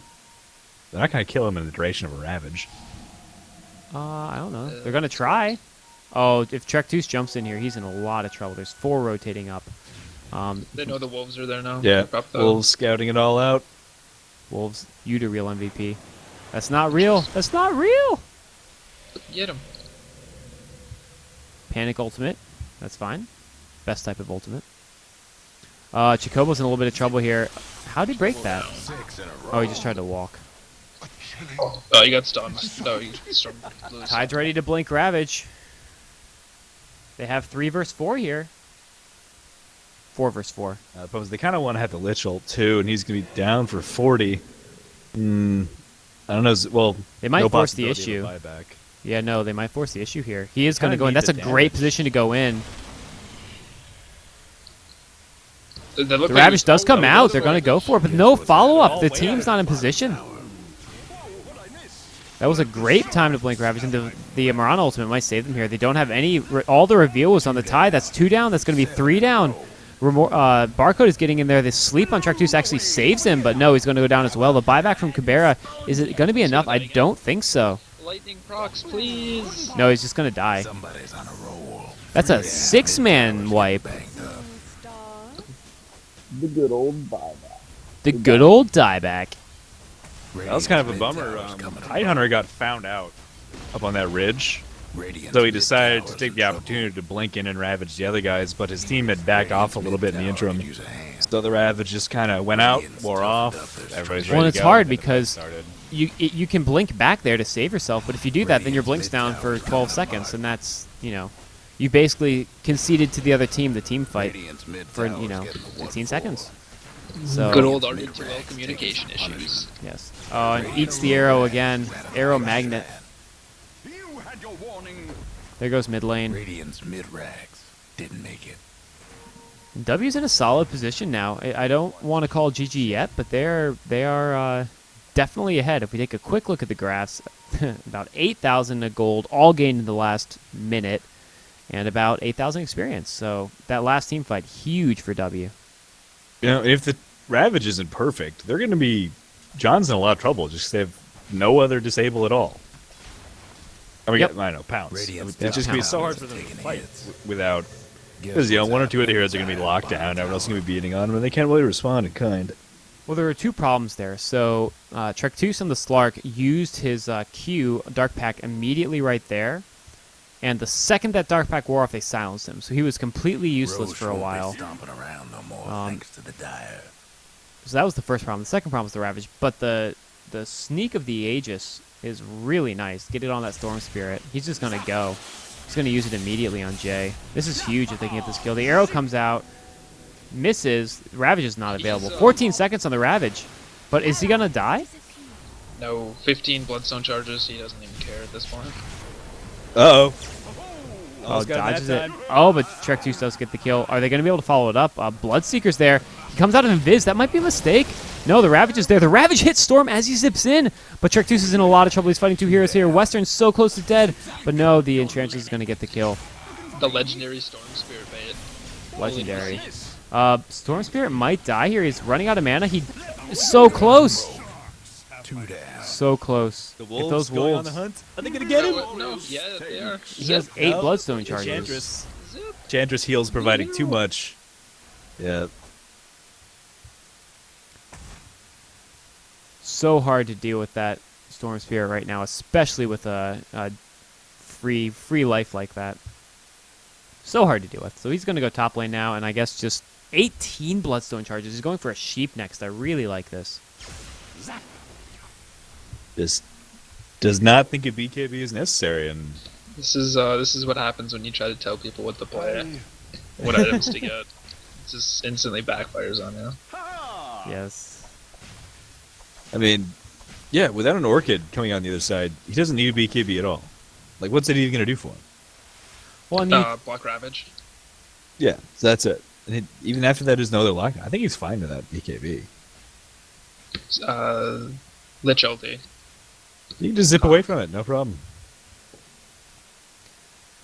They're not going to kill him in the duration of a Ravage. I don't know. They're going to try. Oh, if Traktus jumps in here, he's in a lot of trouble. There's 4 rotating up. They know the wolves are there now. Yeah, They're up, though. Wolves scouting it all out. Wolves, you the real MVP. That's not real. That's not real. Get him. Panic ultimate. That's fine. Best type of ultimate. Chocobo's in a little bit of trouble here. How did he break that? Oh, he just tried to walk. Oh, he got stunned. No, he stormed loose. Tide's ready to blink Ravage. They have 3 versus 4 here. 4 versus 4. But they kind of want to have the Lich ult too, and he's going to be down for 40. I don't know. Well, They might no force the possibility of a issue. buyback. Yeah, no, they might force the issue here. He is going to Kinda go in. need That's a the great damage. position to go in. They look The like Ravage does come oh, out. They're going to go for it, but no follow-up. The team's not in position. That was a great time to blink Ravage, and the Mirana ultimate might save them here. They don't have any... all the reveal was on the Tide. That's 2 down. That's going to be 3 down. Barcode is getting in there. The sleep on Traktus actually saves him, but no, he's going to go down as well. The buyback from Kubera, is it going to be enough? I don't think so. Lightning procs, please. No, he's just going to die. Somebody's on a roll. That's a 6-man wipe. The good old buyback. The good old dieback. That was kind of a bummer. Tidehunter got found out up on that ridge, Radiant's so he mid decided tower's to take in the trouble. opportunity to blink in and ravage the other guys, but his team had backed off a little bit in the interim. Use a hand. So the Ravage just kind of went out, wore off. Everybody's ready Well, to it's go, hard and then the fight because started. you can blink back there to save yourself, but if you do that, then your blink's down for 12 seconds, and that's, you basically conceded to the other team the team fight Radiant's mid for, tower's getting 15 seconds. So Good old RD2L communication issues. yes. Oh, and eats the arrow again. Arrow magnet. You had your warning. There goes mid lane. Radiant's mid-rags didn't make it. W's in a solid position now. I don't want to call GG yet, but they are definitely ahead. If we take a quick look at the graphs, about 8,000 of gold, all gained in the last minute, and about 8,000 experience. So that last team fight, huge for W. You know, if the Ravage isn't perfect, they're going to be... JoN's in a lot of trouble just 'cause they have no other disable at all. I mean, Yep. I know, Pounce. Radiant's It's just going to be so hard towers for them to taking fight hits. without... Because, you know, one or two of the heroes are going to be locked down, everyone else is going to be beating on them, and they can't really respond in kind. Well, there are two problems there. So Trektus on the Slark used his Q, Dark Pack, immediately right there. And the second that Dark Pack wore off, they silenced him. So he was completely useless Roche for a won't be while. stomping around no more, thanks to the Dire. So that was the first problem. The second problem was the Ravage. But the sneak of the Aegis is really nice. Get it on that Storm Spirit. He's just going to go. He's going to use it immediately on Jay. This is huge if they can get this kill. The arrow comes out. Misses. Ravage is not available. 14 seconds on the Ravage. But is he going to die? No, 15 Bloodstone charges. He doesn't even care at this point. Uh-oh. Oh, dodges it. Oh, but Trektus does get the kill. Are they going to be able to follow it up? Bloodseeker's there. He comes out of Invis. That might be a mistake. No, the Ravage is there. The Ravage hits Storm as he zips in. But Trektus is in a lot of trouble. He's fighting two heroes here. Western's so close to dead. But no, the Enchantress is going to get the kill. The legendary Storm Spirit bait. Legendary. Storm Spirit might die here. He's running out of mana. He is so close. 2 down. So close. The If wolves those going on wolves. the hunt. Are they going to get him? No, yeah, they are. He has 8 No. Bloodstone charges. Enchantress. Enchantress heals providing too much. Yeah. So hard to deal with that Storm Spirit right now, especially with a free life like that. So hard to deal with. So he's going to go top lane now, and I guess just 18 Bloodstone charges. He's going for a sheep next. I really like this. Just does not think a BKB is necessary, and This is what happens when you try to tell people what to play, what items to get. It just instantly backfires on you. Yes. I mean, yeah, without an Orchid coming on the other side, he doesn't need a BKB at all. Like, what's it even going to do for him? Well, I mean, Block Ravage. Yeah, so that's it. And even after that, there's no other lock. I think he's fine with that BKB. Lich LD. You can just zip away from it, no problem.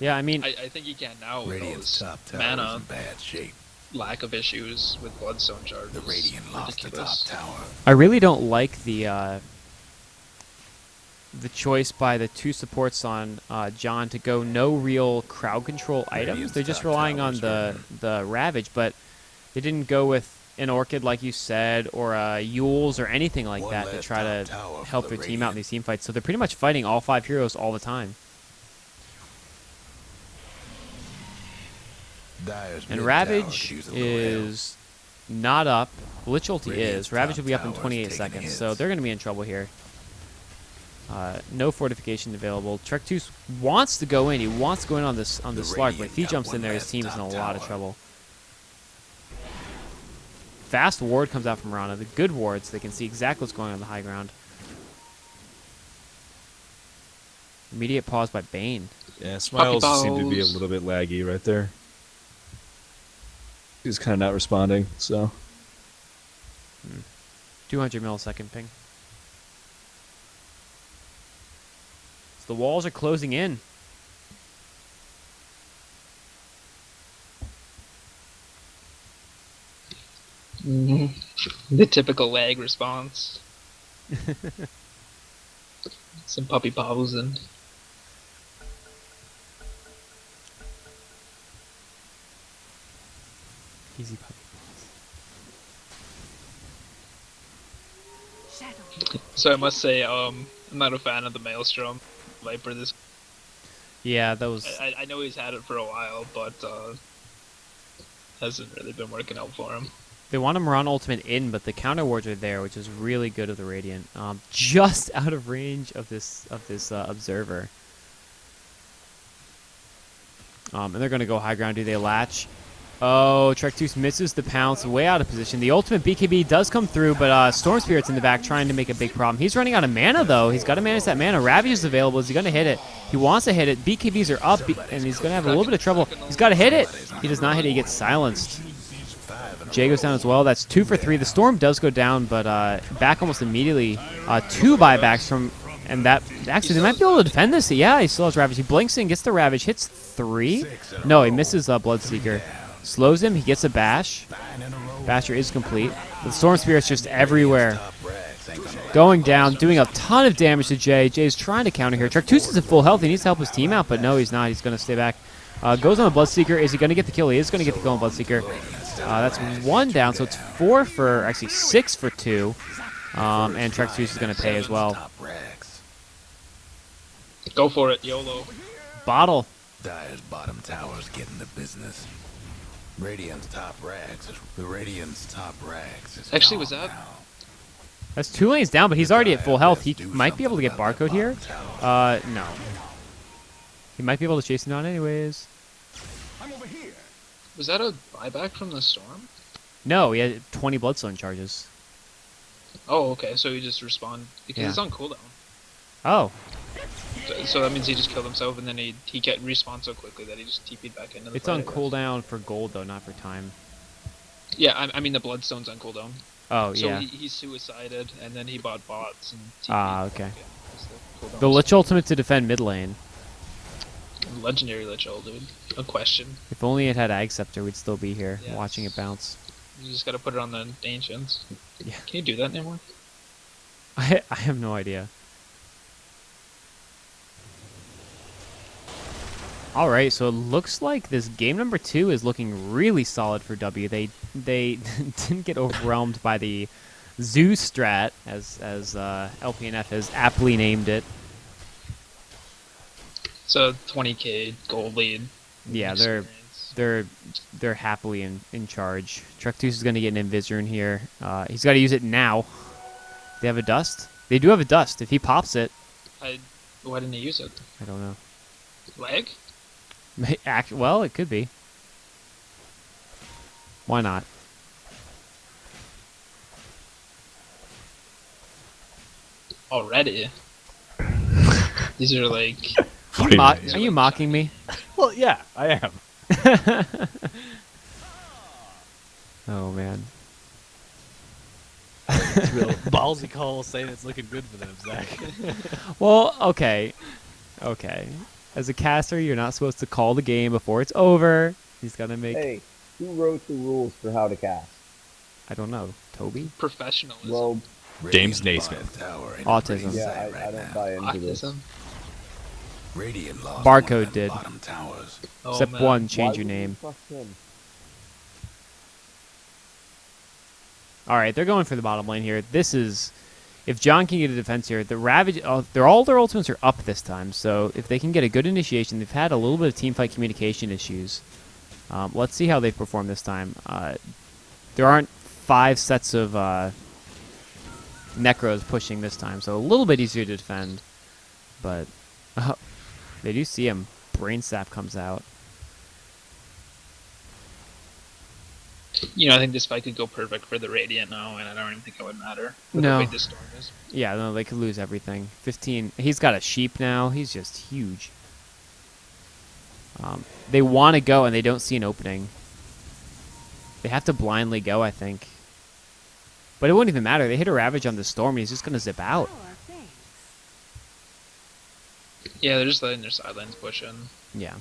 yeah, I mean, I think you can now with Radiant's those top tower mana in bad shape. lack of issues with Bloodstone charges. The Radiant lost the top Ridiculous. tower. I really don't like the choice by the two supports on JoN to go no real crowd control items. Radiant's They're just top relying on tower's the Ravage, but they didn't go with an Orchid like you said, or Yules or anything like One that to last try top to tower for help the their team out in Radiant. these team fights. So they're pretty much fighting all 5 heroes all the time. Dire's And mid Ravage tower's using the rail. is not up. Lich ulti Radiant's is. Ravage top will be up in tower's 28 taking seconds, hits. so they're going to be in trouble here. No fortification available. Trektus wants to go in. He wants to go in on this Slark, but if he Radiant got jumps in one there, his last team is in a top lot of tower. trouble. Fast ward comes out from Rana. The good wards, they can see exactly what's going on the high ground. Immediate pause by Bane. Yeah, Smiles seem to be a balls. little bit laggy right there. He's kind of not responding, so... 200 millisecond ping. So the walls are closing in. The typical lag response. Some puppy paws and Easy puppy. Shadow. so I must say, I'm not a fan of the Maelstrom Viper. This Yeah, that was... I know he's had it for a while, but hasn't really been working out for him. They want a Moran ultimate in, but the counter wards are there, which is really good of the Radiant. Just out of range of this observer. And they're going to go high ground. Do they latch? Oh, Trectus misses the pounce, way out of position. The ultimate BKB does come through, but Storm Spirit's in the back trying to make a big problem. He's running out of mana, though. He's got to manage that mana. Ravage is available. Is he going to hit it? He wants to hit it. BKBs are up, and he's going to have a little bit of trouble. He's got to hit it. He does not hit it. He gets silenced. Jay goes down as well. That's 2 for 3. The Storm does go down, but back almost immediately. 2 buybacks from... And that... Actually, they might be able to defend this. Yeah, he still has Ravage. He blinks in, gets the Ravage. Hits 3. No, he misses Bloodseeker. Slows him. He gets a bash. Basher is complete. The Storm Spirit's just everywhere. Going down, doing a ton of damage to Jay. Jay's trying to counter here. Trectus is at full health. He needs to help his team out, but no, he's not. He's going to stay back. Goes on the Bloodseeker. Is he going to get the kill? He is going to get the kill on Bloodseeker. That's 1 down, so it's 4 for... Actually, 6 for 2. And Trectus is going to pay as well. Go for it, YOLO. Bottle. Dire's bottom tower's getting the business. Radiant's top rags is Actually, gone was that- now. That's 2 lanes down, but he's already at full health. He might be able to get barcode here. No. He might be able to chase it down anyways. I'm over here. Was that a buyback from the Storm? No, he had 20 Bloodstone charges. Oh, okay, so he just respawned. Because Yeah. it's on cooldown. Oh. So that means he just killed himself, and then he respawned so quickly that he just TP'd back into the It's fight, on I guess. cooldown for gold, though, not for time. Yeah, I mean the Bloodstone's on cooldown. Oh, So yeah. he suicided, and then he bought bots and TP'd. Ah, okay. Yeah, that's the cooldown. The Lich Ultimate to defend mid lane. Legendary Lich Ult, dude. No question. If only it had Ag Scepter, we'd still be here Yes. watching it bounce. You just gotta put it on the Ancients. Yeah. Can you do that anymore? I have no idea. All right, so it looks like this game number 2 is looking really solid for W. They didn't get overwhelmed by the Zoo strat, as LPNF has aptly named it. It's a 20k gold lead. Yeah, Experience. they're happily in charge. Trectus is going to get an Invisor here. He's got to use it now. They have a dust. They do have a dust. If he pops it, Why didn't he use it? I don't know. Lag? Well, it could be. Why not? Already? These are like... Are you mocking me? Well, yeah, I am. Oh man. It's real ballsy call saying it's looking good for them, Zach. Well, okay. As a caster, you're not supposed to call the game before it's over. He's gonna make... Hey, who wrote the rules for how to cast? I don't know. Toby? Professionalism. Well, James Radiant's Naismith. bottom tower in Autism. pretty yeah, sight I right don't now. buy into this. Autism. Radiant lost Barcode one of them did. bottom towers. Oh, Step man. 1, Why change your would you name. trust him? Alright, they're going for the bottom lane here. This is... If JoN can get a defense here, the Ravage... all their ultimates are up this time, so if they can get a good initiation, they've had a little bit of teamfight communication issues. Let's see how they perform this time. There aren't 5 sets of Necros pushing this time, so a little bit easier to defend. But they do see him. Brain Sap comes out. You know, I think this fight could go perfect for the Radiant now, and I don't even think it would matter. With No. how big this Storm is. Yeah, no, they could lose everything. 15. He's got a sheep now. He's just huge. They want to go, and they don't see an opening. They have to blindly go, I think. But it won't even matter. They hit a Ravage on the Storm, and he's just going to zip out. Sure, thanks. Yeah, they're just letting their sidelines push in. Yeah.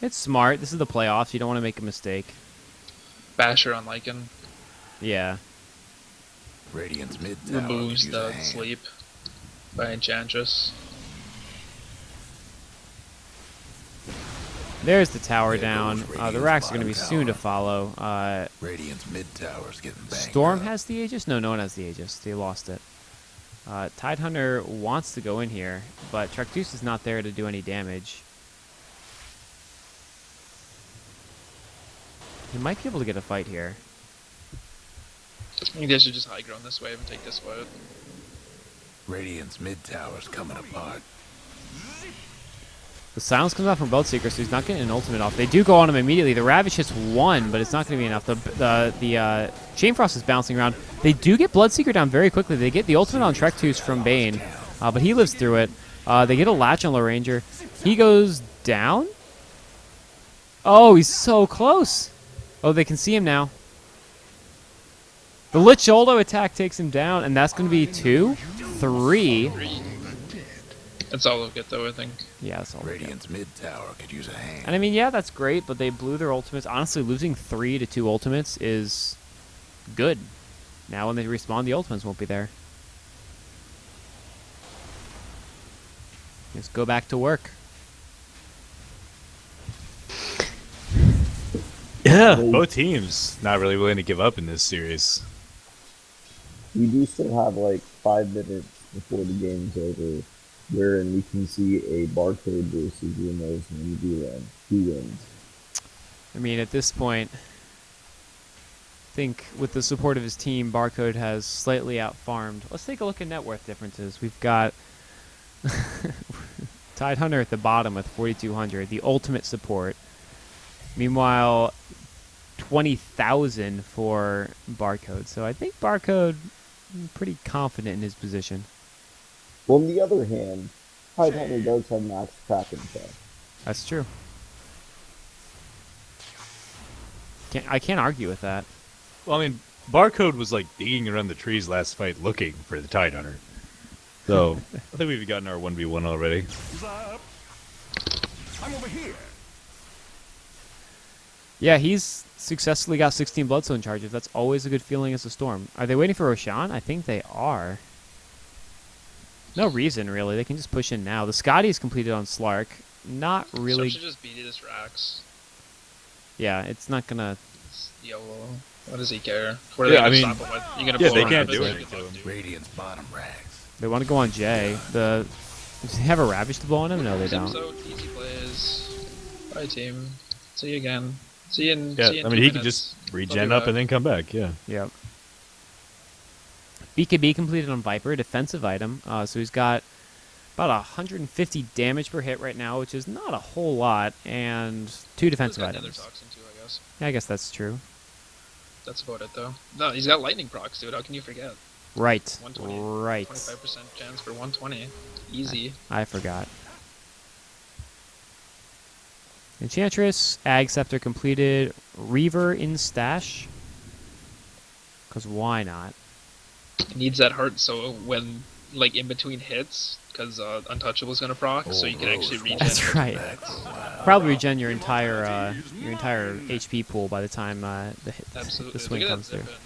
It's smart. This is the playoffs. You don't want to make a mistake. Basher on Lycan Radiant's mid tower removes could use a the hand. sleep by Enchantress. There's the tower There down. goes The Radiant's racks are going to be bottom soon to tower. follow. Radiant's mid tower's getting banged Storm up. has the Aegis? No, no one has the Aegis. They lost it. Tidehunter wants to go in here, but Trectus is not there to do any damage. He might be able to get a fight here. I think they should just high ground this wave and take this wave. Radiant's mid tower's coming apart. The silence comes out from Bloodseeker, so he's not getting an ultimate off. They do go on him immediately. The Ravage hits 1, but it's not going to be enough. The Chain Frost is bouncing around. They do get Bloodseeker down very quickly. They get the ultimate on Trektus from Bane, but he lives through it. They get a latch on Loranger. He goes down. Oh, he's so close. Oh, they can see him now. The Lich Uldo attack takes him down, and that's going to be 2, 3. That's all they'll get, though, I think. Yeah, that's all they get. Radiant's mid tower could use a hand. And I mean, yeah, that's great, but they blew their ultimates. Honestly, losing 3 to 2 ultimates is good. Now when they respawn, the ultimates won't be there. Just go back to work. Yeah, both teams not really willing to give up in this series. We do still have like 5 minutes before the game's over, wherein we can see a Barcode versus Rumors and VLAN. Who wins? I mean, at this point, I think with the support of his team, Barcode has slightly out-farmed. Let's take a look at net worth differences. We've got Tidehunter at the bottom with 4,200, the ultimate support. Meanwhile, 20,000 for Barcode. So I think Barcode pretty confident in his position. Well, on the other hand, Tidehunter does have max Kraken check. That's true. I can't argue with that. Well, I mean, Barcode was like digging around the trees last fight looking for the Tidehunter. So, I think we've gotten our 1v1 already. I'm over here. Yeah, he's successfully got 16 Bloodstone charges. That's always a good feeling as a Storm. Are they waiting for Roshan? I think they are. No reason, really. They can just push in now. The Scotty is completed on Slark. Not really. Storm should just beat this Rax. Yeah, it's not gonna. It's YOLO. What does he care? What are they Yeah, I gonna mean, stop him with? You gonna yeah, blow they him can't up? do It's anything like, to him. Radiant's bottom rags. They want to go on Jay. Does he have a Ravage to blow on him? No, they don't. So easy plays. Bye, team. See you again. See you in. Yeah, see you in I mean, 2 he can minutes. just regen up and then come back, yeah. Yep. BKB completed on Viper, a defensive item. So he's got about 150 damage per hit right now, which is not a whole lot, and 2 defensive He's got Nether items. Toxin too, I guess. Yeah, I guess that's true. That's about it, though. No, he's got lightning procs, dude. How can you forget? Right. 120. Right. 25% chance for 120. Easy. I forgot. Enchantress, Ag Scepter completed, Reaver in stash. Because why not? It needs that heart so when, like, in between hits, because Untouchable's gonna proc, so you can actually regen. That's right. Probably regen your entire HP pool by the time Absolutely. the swing Look at comes that through. zip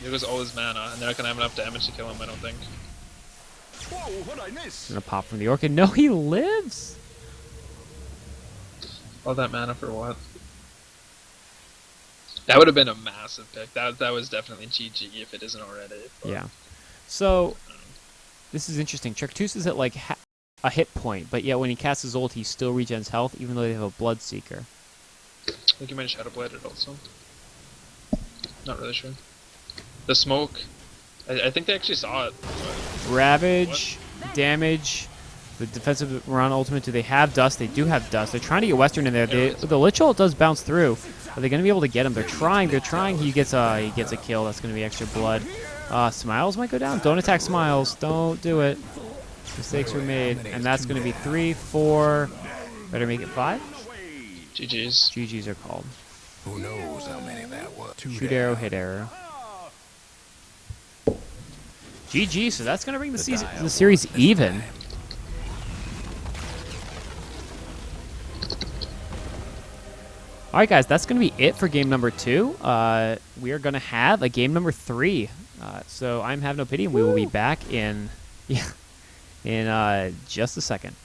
in. It was all his mana, and they're not gonna have enough damage to kill him, I don't think. Whoa, what'd I miss? Gonna pop from the Orchid. No, he lives! All that mana for what? That would have been a massive pick. That was definitely GG if it isn't already. But, Yeah. So, this is interesting. Trektus is at like a hit point, but yet when he casts his ult, he still regens health, even though they have a Bloodseeker. I think he might have Shadowbladed also. Not really sure. The smoke. I think they actually saw it. Ravage, damage, the defensive run ultimate. Do they have dust? They do have dust. They're trying to get Western in there. The Lich Ult does bounce through. Are they going to be able to get him? They're trying. They're trying. He gets a kill. That's going to be extra blood. Smiles might go down. Don't attack Smiles. Don't do it. Mistakes were made. And that's going to be 3, 4. Better make it 5. GG's. GG's are called. Who knows how many that was? Shoot arrow, hit arrow. GG, so that's going to bring the series even. Alright guys, that's going to be it for game number 2. We are going to have a game number 3. So I'm Have No Pity, and we will be back in just a second.